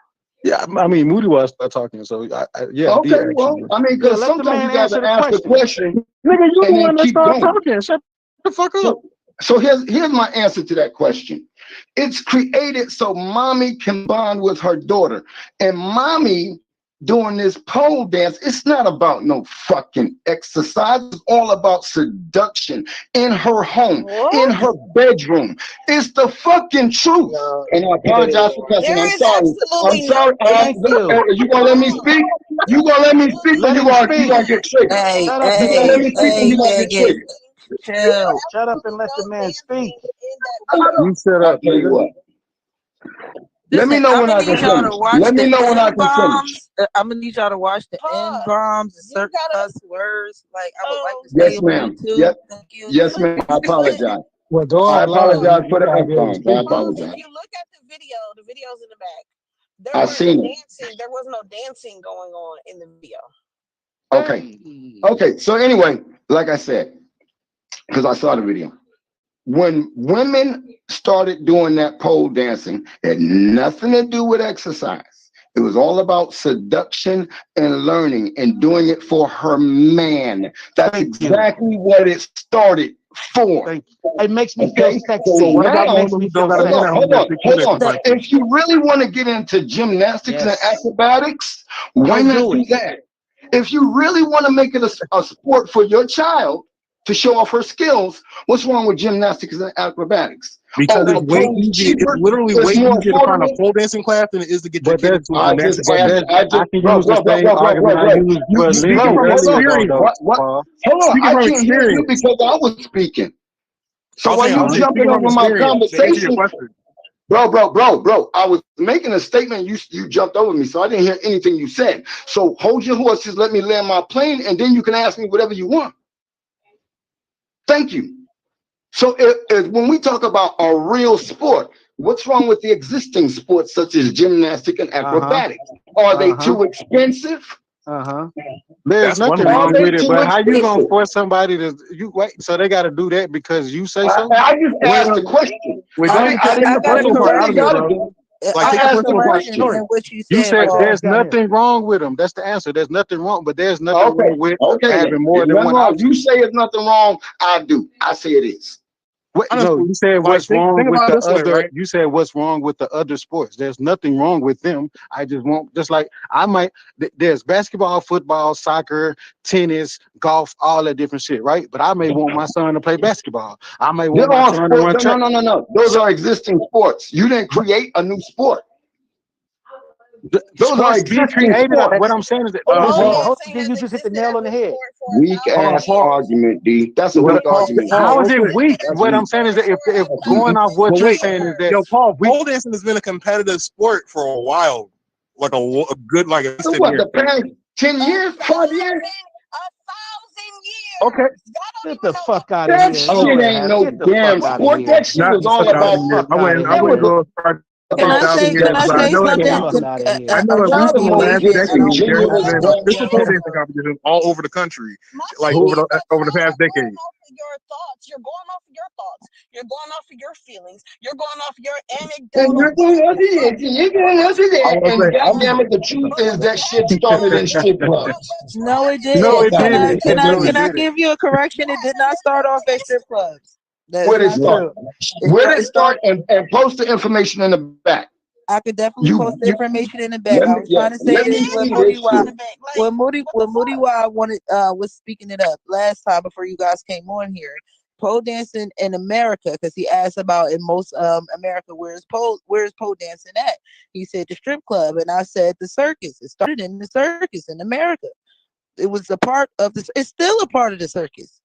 Yeah, I mean, Moody was start talking, so yeah, I did Okay, well, actually. I mean, Yeah, because let the sometimes man you got answer to the ask the question. question Nigga, you the and then one that keep started going. talking. Shut the fuck up. So here's my answer to that question. It's created so mommy can bond with her daughter. And mommy doing this pole dance, it's not about no fucking exercise. It's all about seduction in her home, in What? her bedroom. It's the fucking truth. And I apologize for cussing. There I'm is sorry. I'm absolutely no. sorry. Thank you. You gonna let me speak? You gonna let me speak, or Let him you speak. gonna get triggered? Hey, Shut up You and gonna let let him hey, me speak, or speak. you hey, gonna get Vegas, triggered? chill. Shut up and let the No man speak. dancing in that video. You shut I'll up, tell you nigga. what. Let me Listen, know I'm when gonna I can need y'all to finish. watch Let me the know when I N can finish. bombs. I'm gonna need y'all to watch the N Pause. bombs and You certain gotta. cuss words. Like I would like to So stay Yes, on ma'am. YouTube. Yep. Thank you. Yes, ma'am. I but apologize. Well, I doors loud. apologize for You the gotta be able to F-bombs. I speak. Pause. apologize. If you look at the video's in the back. There I was seen it. dancing. There was no dancing going on in the video. Okay. Hey. Okay. So anyway, like I said, because I saw the video. When women started doing that pole dancing, it had nothing to do with exercise. It was all about seduction and learning and doing it for her man. That's Thank you. exactly what it started for. Thank you. It makes me feel Okay, sexy. so So what about That the now, makes women me who don't feel got a man sexy. at home that fix hold sex on. like If you really want to get into gymnastics and Yes. acrobatics, why Go not do do it. that? If you really want to make it a sport for your child to show off her skills, what's wrong with gymnastics and acrobatics? because Oh, it's the way pole is easier. It's cheaper, literally it's way more easier to find a affordable. pole dancing class than it is to get your But kid that's into a I just gymnastics but class. asked, that's I can bro, use the same argument I used for Speaking Lindsay from earlier experience, what? Paul. Hold on, speaking I from can't hear you experience, because I was speaking. So while I you was saying jumping speaking from over my experience to answer your conversation, question. bro, I was making a statement. You jumped over me, so I didn't hear anything you said. So hold your horses, let me land my plane, and then you can ask me whatever you want. Thank you. So when we talk about a real sport, what's wrong with the existing sports such as gymnastics and acrobatics? Are they too expensive? There's That's one nothing Are reason. wrong they with it, too but how you gonna expensive? force somebody to you wait? So they got to do that because you say so? I just Well, asked the question. wait, All I right, didn't, I take didn't, I the I got a personal didn't part say out they of it, correction. gotta bro. do. Like, I I take the got a asked the personal part. correction question. in what you You said, said Paul. there's Got him. nothing wrong with them. That's the answer. There's nothing wrong, but there's nothing Okay, wrong with okay then. having more There's than nothing one wrong. You option. say it's nothing wrong. I do. I say it is. What, no, Honestly, you said like what's wrong think with about it the this way, other. right? You said what's wrong with the other sports. There's nothing wrong with them. I just want just like I might. There's basketball, football, soccer, tennis, golf, all that different shit, right? But I may want my son to play basketball. I may want They're my all son to sports. run track. No. Those So are existing sports. You didn't create a new sport. the Those are sports be existing created. What sports. I'm saying is that Hold on, hold Pole on. dancing You has just hit the existed nail on as the a head. sport for Weak a thousand ass Paul, years. argument, D. That's a what weak Paul, argument. Paul, how is real it quick. weak? It has That's What I'm weak. saying is that existed for if a going off thousand what But you're wait, saying is that yo, years. Paul, we pole dancing has been a competitive sport for a while, like a good, like at least So 10 what, years. the past 10 A years, 5 years? thousand Okay, years. Y'all don't Get even the know fuck out of That here. shit No, oh, it ain't hasn't. no Get the damn fuck out of sport. here. That shit not was the all fuck Get out the of about, here. fuck out of I that wouldn't here. was go as far. Can I say? Can I say know something? Get the that. fuck out of here. I know at least in the Furthermore, last get I some don't decade, there genuine has been questions. physical pole dancing competitions all over the country, My like thing over is the that over the y'all past are going decade. off of your thoughts. You're going off of your thoughts. You're going off of your feelings. You're going off your And anecdotal. you're doing what it is. And you're doing what it I is. was And like, goddamn it, the truth is that shit started in strip clubs. No, it no, didn't. it Can I? didn't. Can I? No, it Can I didn't. give you a correction? It did not start off at strip clubs. That's Where did it not start? true. It Where start. did It it start? started. And post the information in the back. I could definitely post the You information in the back. I was trying to say let me this when see Moody this Wild, shit. when Moody Wild wanted was speaking it up last time before you guys came on here. Pole dancing in America, because he asked about in most America, where's pole dancing at? He said the strip club, and I said the circus. It started in the circus in America. It was a part of this. It's still a part of the circus.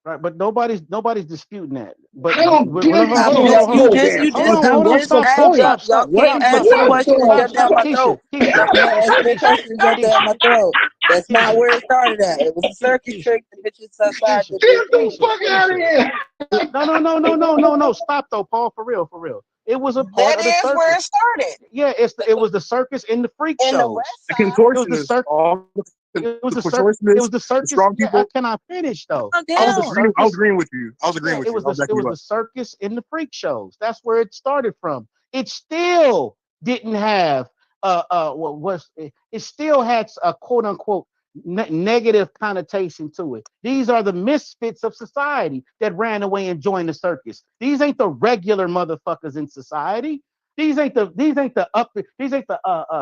Right, but nobody's disputing that. But I don't hold give on, a hold I'm on, shit hold about on, just hold you on. pole just you dancing. Hold just on, you hold on, just What's the stop, asked stop, point? stop, y'all stop. can't Stop, answer stop. What's questions going shoved down my Keisha, throat. Keisha, Y'all can't answer me Keisha, questions shoved down my Keisha, throat. That's not Keisha, where it started at. It was a circus Keisha, trick. The bitches outside Keisha, did Get their the thing. Keisha, fuck out of Keisha. here. No. Stop though, Paul. For real, for real. It was a part That of the is where circus. it started. Yeah, it was the circus and the freak In the shows. West The Side. It was the contortionists, circus. all It was the the circus. It was contortionists, the the circus. strong Yeah, people. can I finish though? Calm It was the down. I was circus. agreeing with you. I was agreeing Yeah, with you. I was it backing was you the up. circus and the freak shows. That's where it started from. It still didn't have what was it? It still had a quote unquote negative connotation to it. These are the misfits of society that ran away and joined the circus. These ain't the regular motherfuckers in society. These ain't the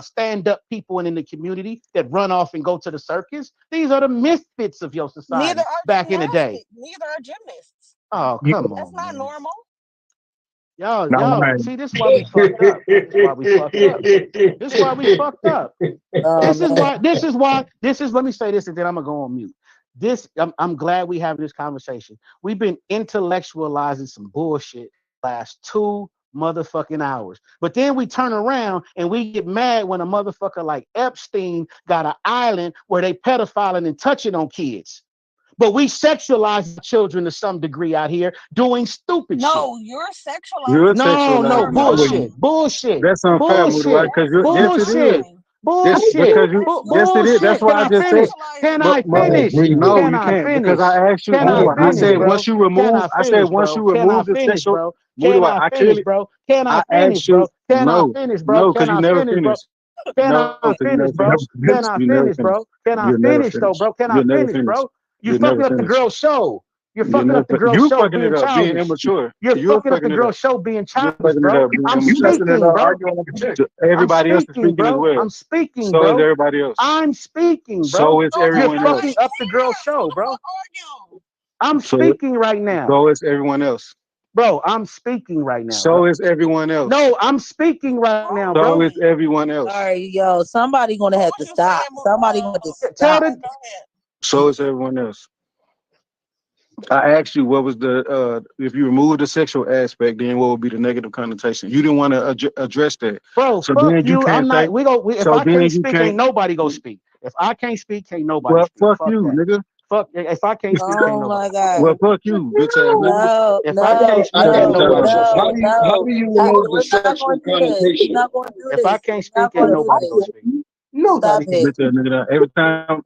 stand up people in the community that run off and go to the circus. These are the misfits of your Neither society are back in the day. gymnastics. Neither are gymnasts. Oh, You, come That's on, not man. normal. now, Y'all, man, see, this is why we fucked up. This is why we fucked up. This is why we fucked up. Oh man. Let me say this and then I'm gonna go on mute. I'm glad we having this conversation. We've been intellectualizing some bullshit last 2 motherfucking hours. But then we turn around and we get mad when a motherfucker like Epstein got an island where they pedophiling and touching on kids. But we sexualize children to some degree out here doing stupid shit. No, you're You're sexualizing No, children. no, You're sexualizing it. I lying. bullshit, bullshit, That's unfair, Moody, right? bullshit, Because yes, it You're is. bullshit, lying. Yes, bullshit, because you. Yes, it is. That's bullshit. Can why I I just said. finish? Sexualizing Can them. I I finish? agree with No, Can you I can't because finish? I asked you, Can I Moody. I I agree finish, said with once bro? you Can remove. I I said finish, once bro? you Can I remove the finish, sexual. bro? Moody, Can I I finish, clearly. bro? Can I I finish, asked you. bro? Can I No, finish, bro? no, Can because you I never finish, bro? finished. Can No, I because you finish, never bro? finished. Can I You never finish, finished. bro? Can I You'll never finish though, finish. bro? Can I You'll never finish, finish. bro? You're You'll never fucking up the finish. girl's show. You're You'll fucking never. up the girl's You show fucking being it up, being childish. immature. You're You're fucking up the fucking it up. girl's show being You're childish, fucking it bro. up, being I'm you immature. messing it speaking, up, bro. arguing like a chick. I'm Everybody else is speaking, speaking as bro. well. I'm speaking, So is bro. everybody else. I'm speaking, So bro. is So You're then everyone you're fucking else. right up the girl's there. show, Who the bro. fuck are you? I'm So speaking right now. so is everyone else. Bro, I'm speaking right now, So bro. is everyone else. No, I'm speaking right now, So bro. is everyone All else. right, yo. Somebody gonna What have was to you stop. saying? Somebody gonna have to Tell stop. the Go ahead. So is everyone else. I asked you what was the if you remove the sexual aspect, then what would be the negative connotation? You didn't want to address that. bro, So fuck then you you. I'm can't not. say. If So I then can't you speak, ain't can't. nobody go speak. If I can't speak, can't nobody Well, speak. fuck Fuck you, that. nigga. Fuck. If I can't speak, ain't Oh nobody my go god. Well, speak. fuck you, bitch ass nigga. No, If I can't no, I speak, ain't got a no, nobody go question. no, speak. How no. do you remove the We're not sexual going to do this. We're connotation? not going to do If I this. can't We're not speak, going ain't to do nobody go this. speak. Stop Nobody. it. Bitch ass nigga. Every time.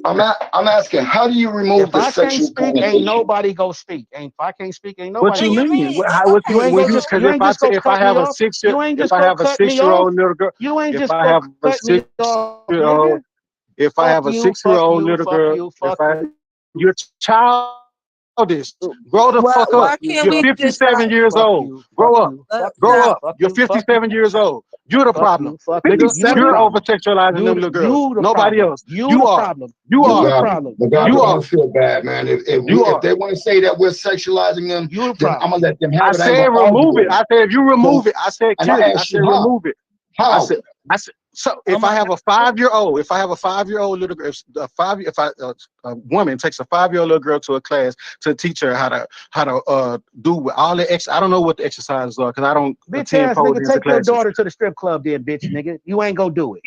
I'm asking, how do you remove If the I can't sexual speak, ain't connotation? nobody go speak. Ain't if I can't speak, ain't What nobody you go What you speak. mean? mean? What You you ain't when go you? just Because you ain't just go if I cut me have a off. You ain't if just I go have a cut me 6-year off. old little girl, You ain't if just I go have a cut me off, 6-year old, nigga. if I Fuck have a you, 6-year fuck old you, little fuck girl, you, if fuck I you. you're childish, grow the fuck up. Why can't You're we just stop? 57 years Fuck old. you, fuck Grow up. you, Let fuck him you, Grow stop. up. fuck You're you, fuck you, 57 years old. You're the fuck problem, you, fuck you. nigga. You the You're 57? over problem. sexualizing them little girls. You the Nobody problem. else. You You the are. problem. You You the are. problem. Bagabi, You You the don't are. feel bad, man. You If are. they want to say that we're sexualizing them, you the then I'm gonna problem. let them I have it. I ain't said gonna argue remove with it. them. I said if you So, remove it, I said and I clearly. I asked said you how? remove it. I How? said, so Oh if I my have a 5-year-old, if a 5-year-old little girl, a woman takes a 5-year-old little girl to a class to teach her how to do with all the I don't know what the exercises are because I don't Bitch attend ass pole nigga, dancing take your classes. daughter to the strip club then, bitch nigga. You ain't gonna do it.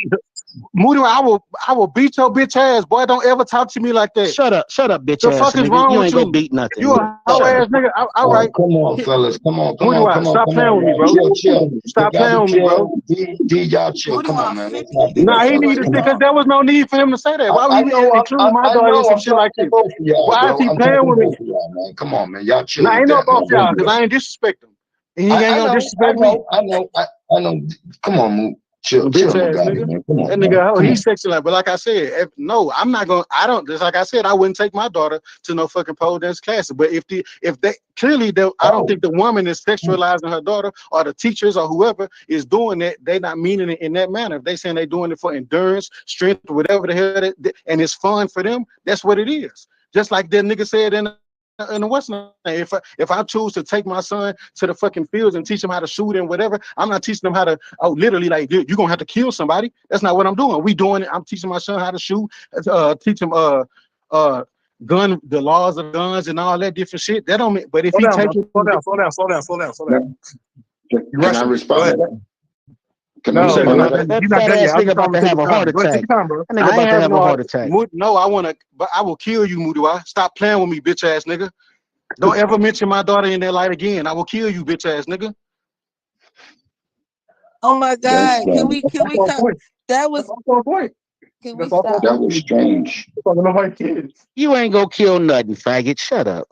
Moody, I will beat your bitch ass, boy. Don't ever talk to me like that. Shut up, bitch The ass fuck is nigga. wrong You with ain't gonna you? beat nothing. You a hoe Shut ass up. nigga. All Oh, right. come on, fellas. Come on, Moody, come stop on, playing with me, man. bro. Chill. Stop Y'all playing be with me, bro. chill. D, y'all chill. Moody Come on, want man. 50 Let's not do Nah, that, he fellas. needed to, Come because on. there was no need for him to say that. Why I would he know, include my I daughter in know. some I'm shit like talking to this? both of y'all, Why is bro. he I'm playing talking to with me? both of y'all, man. Come on, man. Y'all chill Nah, with ain't no that, man. both Don't y'all, do because that. I ain't disrespect him. And he ain't I gonna know. disrespect me. I know. Come on, Moot. Chill, Bitch ass Mugati, nigga. man. Come That on, nigga, man. oh, Come he's on. sexy like, but like I said, no, I'm not gonna. I don't. Just like I said, I wouldn't take my daughter to no fucking pole dance classes. But if they clearly, I don't Oh, think the woman is sexualizing her daughter, or the teachers or whoever is doing that. They not meaning it in that manner. If they saying they doing it for endurance, strength, whatever the hell, and it's fun for them, that's what it is. Just like that nigga said in the Western, if I choose to take my son to the fucking fields and teach him how to shoot and whatever, I'm not teaching them how to, literally, like, you're gonna have to kill somebody. That's not what I'm doing. We doing it. I'm teaching my son how to shoot, teach him the laws of guns and all that different shit. That don't mean, but if Slow he down, bro. take it, Slow down. now, You can I rushing. Go respond to ahead. that? Can I No, say you're respond to what? not that? done. That You're not fat done yet. ass I nigga just about want to to take have your a heart time. Go ahead, take attack. your time, bro. That nigga I about ain't to having have a no, heart attack. no, but I will kill you, Mudiwa. Stop playing with me, bitch ass nigga. Don't ever mention my daughter in that light again. I will kill you, bitch ass nigga. Oh my That's God. Can we That's on cut? point. That That's was, also on point. can we That's also on stop? that point. was strange. You're talking about kids. You ain't gonna kill nothing, faggot. Shut up.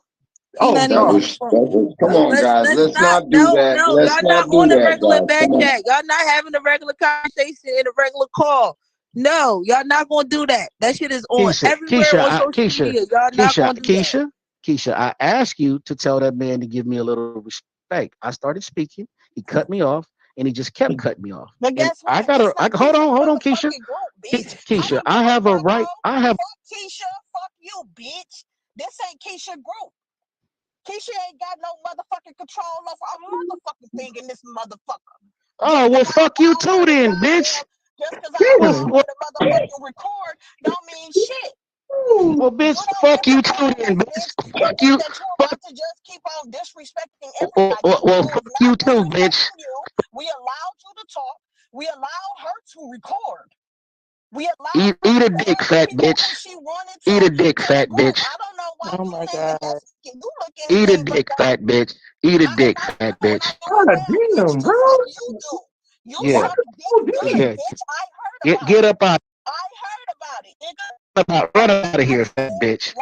He Oh, not That even God. was that was. Come on, guys. let's Let's not not do no that. no Let's y'all not not do on a that, regular guys. back Come on. chat. Y'all not having a regular conversation in a regular call. No, y'all not gonna do that. That shit is on everywhere on social media. Y'all not gonna do that. Keisha, I asked you to tell that man to give me a little respect. I started speaking, he cut me off, and he just kept cutting me off. But And guess I what? gotta This not hold Keisha's on, Keisha. motherfucking group, bitch. I Keisha, don't I give a have a fuck, bro. right. I have Fuck Keisha. Fuck you, bitch. This ain't Keisha group. Keisha ain't got no motherfucking control over a motherfucking thing in this motherfucker. oh well fuck you too then, bitch. Well, Just cause I motherfucking record don't mean shit. You bitch, don't fuck get to you call too us, then, bitch. bitch. You Fuck think you. that you're Fuck about to just keep on disrespecting everybody. well, We fuck is not you too, bitch. disrespecting you. We allowed you to talk. We allowed her to record. We allowed her Eat to a put dick, other fat people bitch. who she wanted Eat a dick, to the fat group. bitch. I don't know why Oh you my think that God. you look Eat a anything but dick, that. fat bitch. Eat a dick, fat When bitch. I do it God well, bitch, damn, the bro. fuck you do. You Yeah, suck dick good, yeah. bitch. I heard about Get it. up out, I heard about it, nigga. run Like out of I here, fat said, bitch.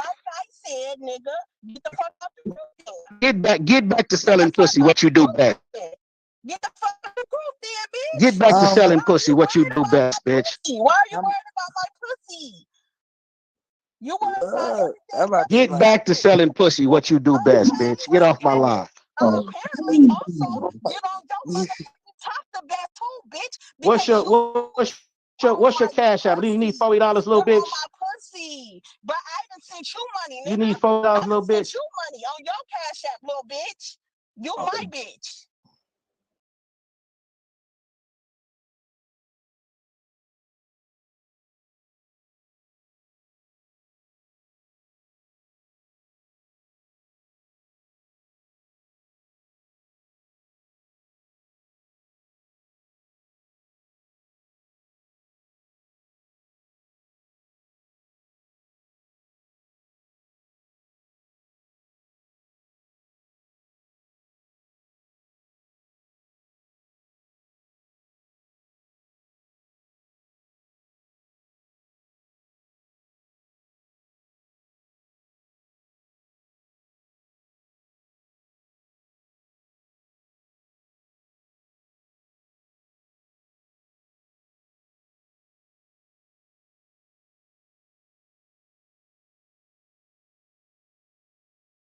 nigga, get the fuck out the group then. Get back to Get the selling fuck pussy. out What the you do group best. then. Get the fuck out the group then, Get bitch. back to Oh my selling Why are pussy. you What you worried do about my best, bitch. pussy? Why are you I'm worried about my pussy? You worried about I'm everything about but to the Get slap. back to pussy. selling pussy. What you do best, bitch. Get off my line. Apparently also get on your motherfucking top the best too, bitch, What's because your you what's your cash app? Do you need pussy. $40, You little bitch? want my pussy. But I done sent you money, You nigga. need $40, I done little sent bitch. you money on your cash app, little bitch. You my bitch.